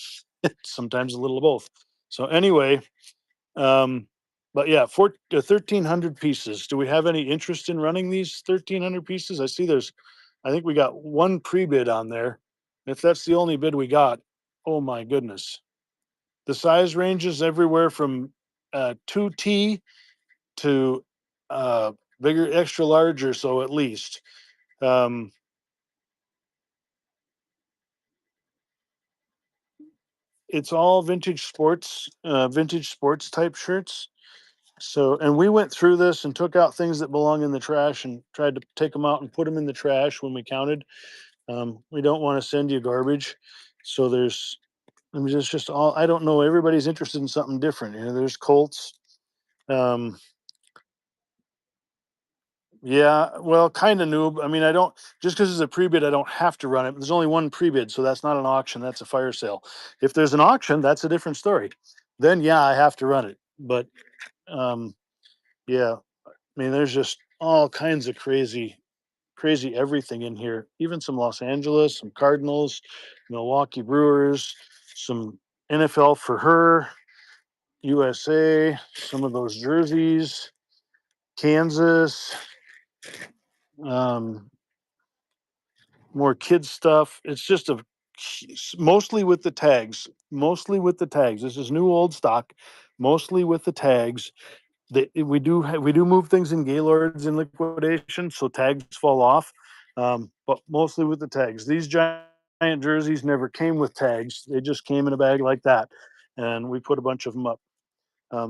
Sometimes a little of both. So anyway, um, but yeah, 1,300 pieces. Do we have any interest in running these 1,300 pieces? I see I think we got one pre-bid on there. If that's the only bid we got, oh my goodness. The size ranges everywhere from 2T to bigger, extra large or so at least. Um, it's all vintage sports type shirts. So, and we went through this and took out things that belong in the trash and tried to take them out and put them in the trash when we counted. We don't want to send you garbage. So I mean, there's just all, I don't know. Everybody's interested in something different. There's Colts. Um, Yeah, well, kind of noob. I mean, I don't just because it's a pre-bid, I don't have to run it. There's only one pre-bid, so that's not an auction. That's a fire sale. If there's an auction, that's a different story. Then yeah, I have to run it. But um, yeah, I mean, there's just all kinds of crazy everything in here. Even some Los Angeles, some Cardinals, Milwaukee Brewers, some NFL for her, USA, some of those jerseys, Kansas. Um, More kids stuff. It's just mostly with the tags. Mostly with the tags. This is new old stock. Mostly with the tags. We do move things in Gaylords in liquidation, so tags fall off. But mostly with the tags. These giant jerseys never came with tags. They just came in a bag like that, and we put a bunch of them up.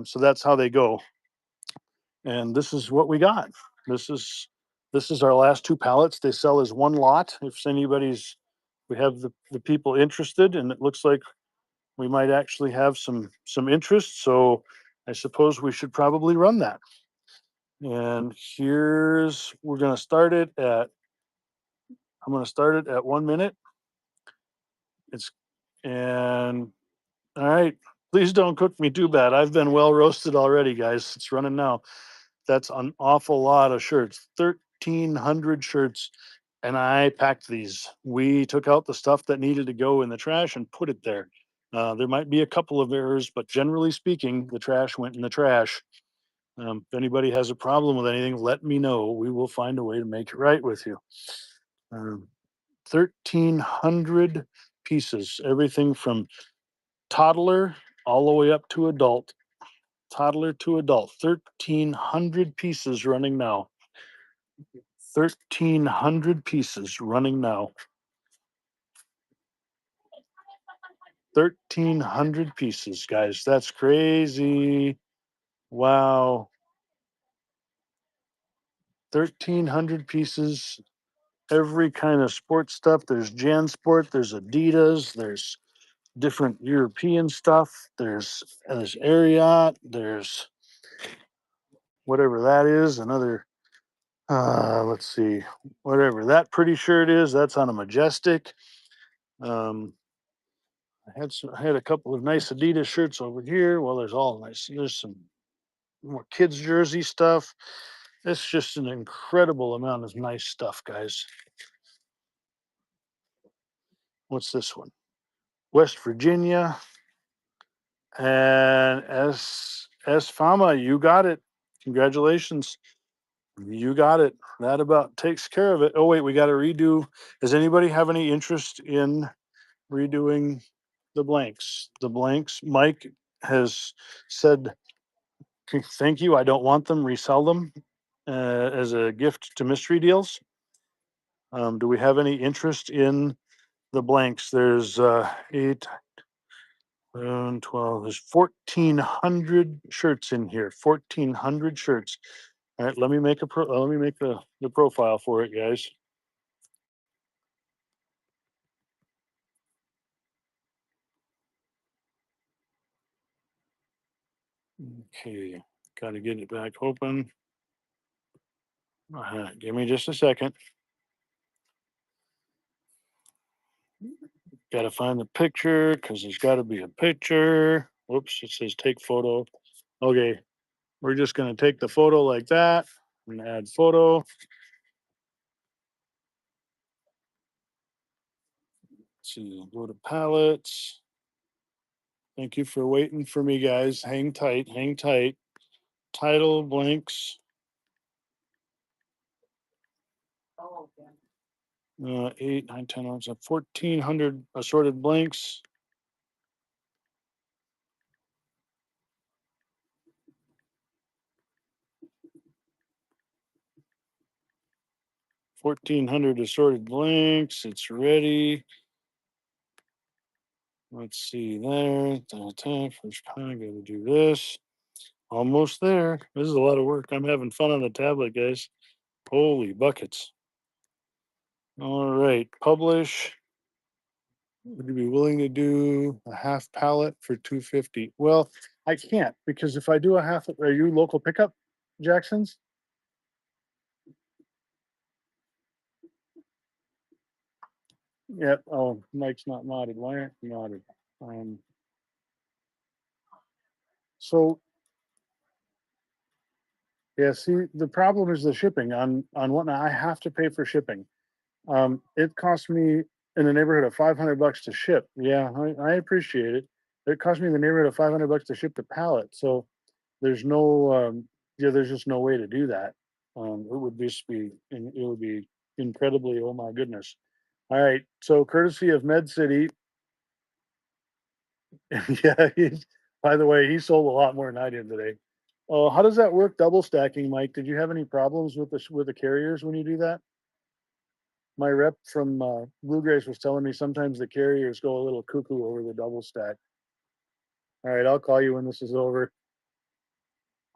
So that's how they go. And this is what we got. This is this is our last two pallets. They sell as one lot. If anybody's, we have the people interested, and it looks like we might actually have some interest. So I suppose we should probably run that. And here's we're gonna start it at I'm gonna start it at 1 minute. It's and all right. Please don't cook me too bad. I've been well roasted already, guys. It's running now. That's an awful lot of shirts. 1,300 shirts. And I packed these. We took out the stuff that needed to go in the trash and put it there. There might be a couple of errors, but generally speaking, the trash went in the trash. If anybody has a problem with anything, let me know. We will find a way to make it right with you. Um, 1,300 pieces, everything from toddler all the way up to adult. Toddler to adult. 1,300 pieces running now. 1,300 pieces running now. 1,300 pieces, guys. That's crazy. Wow. 1,300 pieces. Every kind of sports stuff. There's JanSport, there's Adidas, there's different European stuff. There's Ariat, there's whatever that is, another let's see, whatever that pretty shirt is, that's on a Majestic. Um I had a couple of nice Adidas shirts over here. Well, there's all nice. There's some more kids jersey stuff. It's just an incredible amount of nice stuff, guys. What's this one? West Virginia and S Fama. You got it. Congratulations. You got it. That about takes care of it. Oh wait, we got to redo. Does anybody have any interest in redoing the blanks? The blanks. Mike has said, Thank you. I don't want them. Resell them as a gift to mystery deals." Do we have any interest in the blanks? There's 8, 11, 12. There's 1,400 shirts in here. 1,400 shirts. All right, let me make let me make the profile for it, guys. Okay, got to get it back open. Give me just a second. Got to find the picture because there's got to be a picture. Whoops, it says take photo. Okay, we're just going to take the photo like that and add photo. Let's see, go to palettes. Thank you for waiting for me, guys. Hang tight, hang tight. Title blanks. 8, 9, 10, 11, 1,400 assorted blanks. 1,400 assorted blanks. It's ready. Let's see there. First time, gotta do this. Almost there. This is a lot of work. I'm having fun on the tablet, guys. Holy buckets. All right. Publish. Would you be willing to do a half pallet for 250? Well, I can't because if I do a half, are you local pickup, Jackson's? Yeah. Oh, Mike's not modded. Why aren't you modded? Um, so yeah, see, the problem is the shipping on whatnot. I have to pay for shipping. It cost me in the neighborhood of 500 bucks to ship. Yeah, I appreciate it. It cost me in the neighborhood of 500 bucks to ship the pallet. So there's no, yeah, there's just no way to do that. It would just be, it would be incredibly, oh my goodness. All right. So courtesy of Med City, yeah. By the way, he sold a lot more than I did today. Oh, how does that work? Double stacking, Mike? Did you have any problems with the carriers when you do that? My rep from Bluegrace was telling me sometimes the carriers go a little cuckoo over the double stack. All right, I'll call you when this is over.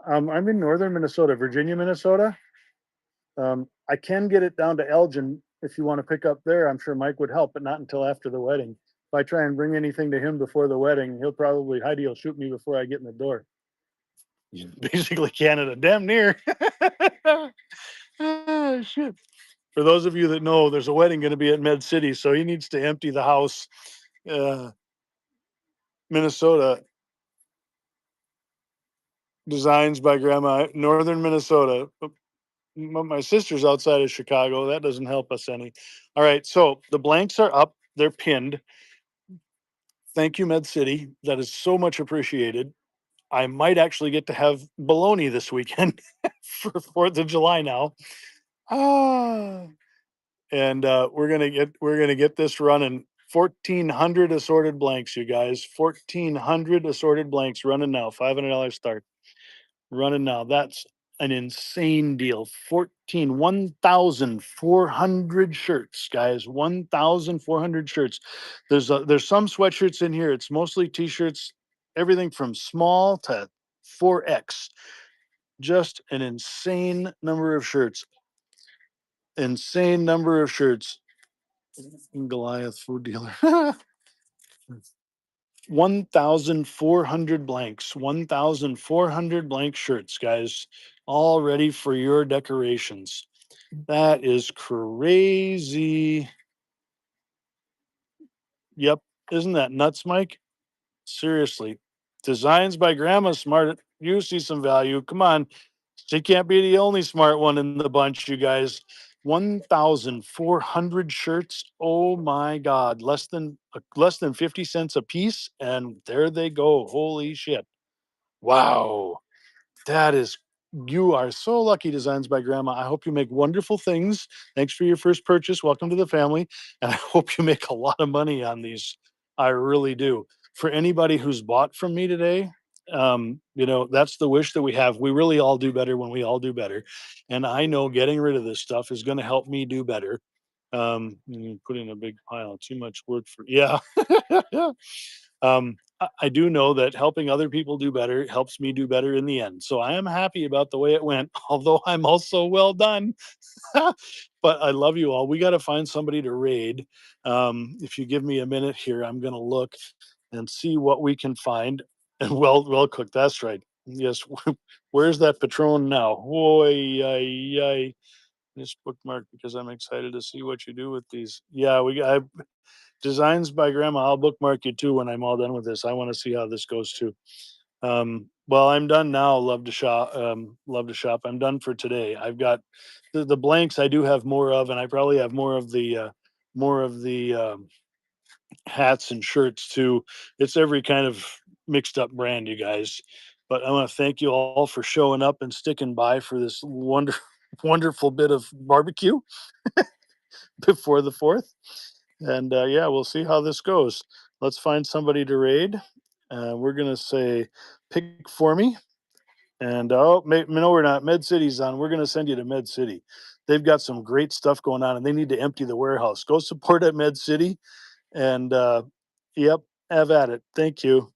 I'm in northern Minnesota, Virginia, Minnesota. I can get it down to Elgin if you want to pick up there. I'm sure Mike would help, but not until after the wedding. If I try and bring anything to him before the wedding, he'll probably Heidi will shoot me before I get in the door. Basically, Canada, damn near. Ah, shit. For those of you that know, there's a wedding going to be at Med City, so he needs to empty the house. Uh, Minnesota, designs by Grandma, Northern Minnesota. My sister's outside of Chicago. That doesn't help us any. All right, so the blanks are up. They're pinned. Thank you, Med City. That is so much appreciated. I might actually get to have bologna this weekend for 4th of July now. Ah, and we're gonna get this running. 1,400 assorted blanks, you guys. 1,400 assorted blanks running now. $500 start. Running now. That's an insane deal. 1,400 shirts, guys. 1,400 shirts. There's some sweatshirts in here. It's mostly t-shirts, everything from small to 4X. Just an insane number of shirts. Insane number of shirts. Goliath food dealer. 1,400 blanks, 1,400 blank shirts, guys, all ready for your decorations. That is crazy. Yep. Isn't that nuts, Mike? Seriously. Designs by Grandma Smart. You see some value. Come on. She can't be the only smart one in the bunch, you guys. 1,400 shirts. Oh my God. Less than 50 cents a piece. And there they go. Holy shit. Wow. That is, you are so lucky, Designs by Grandma. I hope you make wonderful things. Thanks for your first purchase. Welcome to the family. And I hope you make a lot of money on these. I really do. For anybody who's bought from me today, that's the wish that we have. We really all do better when we all do better. And I know getting rid of this stuff is going to help me do better. Put in a big pile. Too much work for, yeah. I do know that helping other people do better helps me do better in the end. So I am happy about the way it went, although I'm also well done. But I love you all. We got to find somebody to raid. If you give me a minute here, I'm going to look and see what we can find. And well cooked. That's right. Yes. Where's that Patron now? Oy, ay, ay. This bookmark because I'm excited to see what you do with these. Yeah, we got Designs by Grandma. I'll bookmark you too when I'm all done with this. I want to see how this goes too. Well, I'm done now. Love to shop. Love to shop. I'm done for today. I've got the blanks. I do have more of, and I probably have more of the hats and shirts too. It's every kind of mixed up brand, you guys. But I want to thank you all for showing up and sticking by for this wonderful bit of barbecue before the 4th. And yeah, we'll see how this goes. Let's find somebody to raid. We're gonna say pick for me. And no, we're not. Med City's on. We're gonna send you to Med City. They've got some great stuff going on, and they need to empty the warehouse. Go support at Med City. And yep, have at it. Thank you.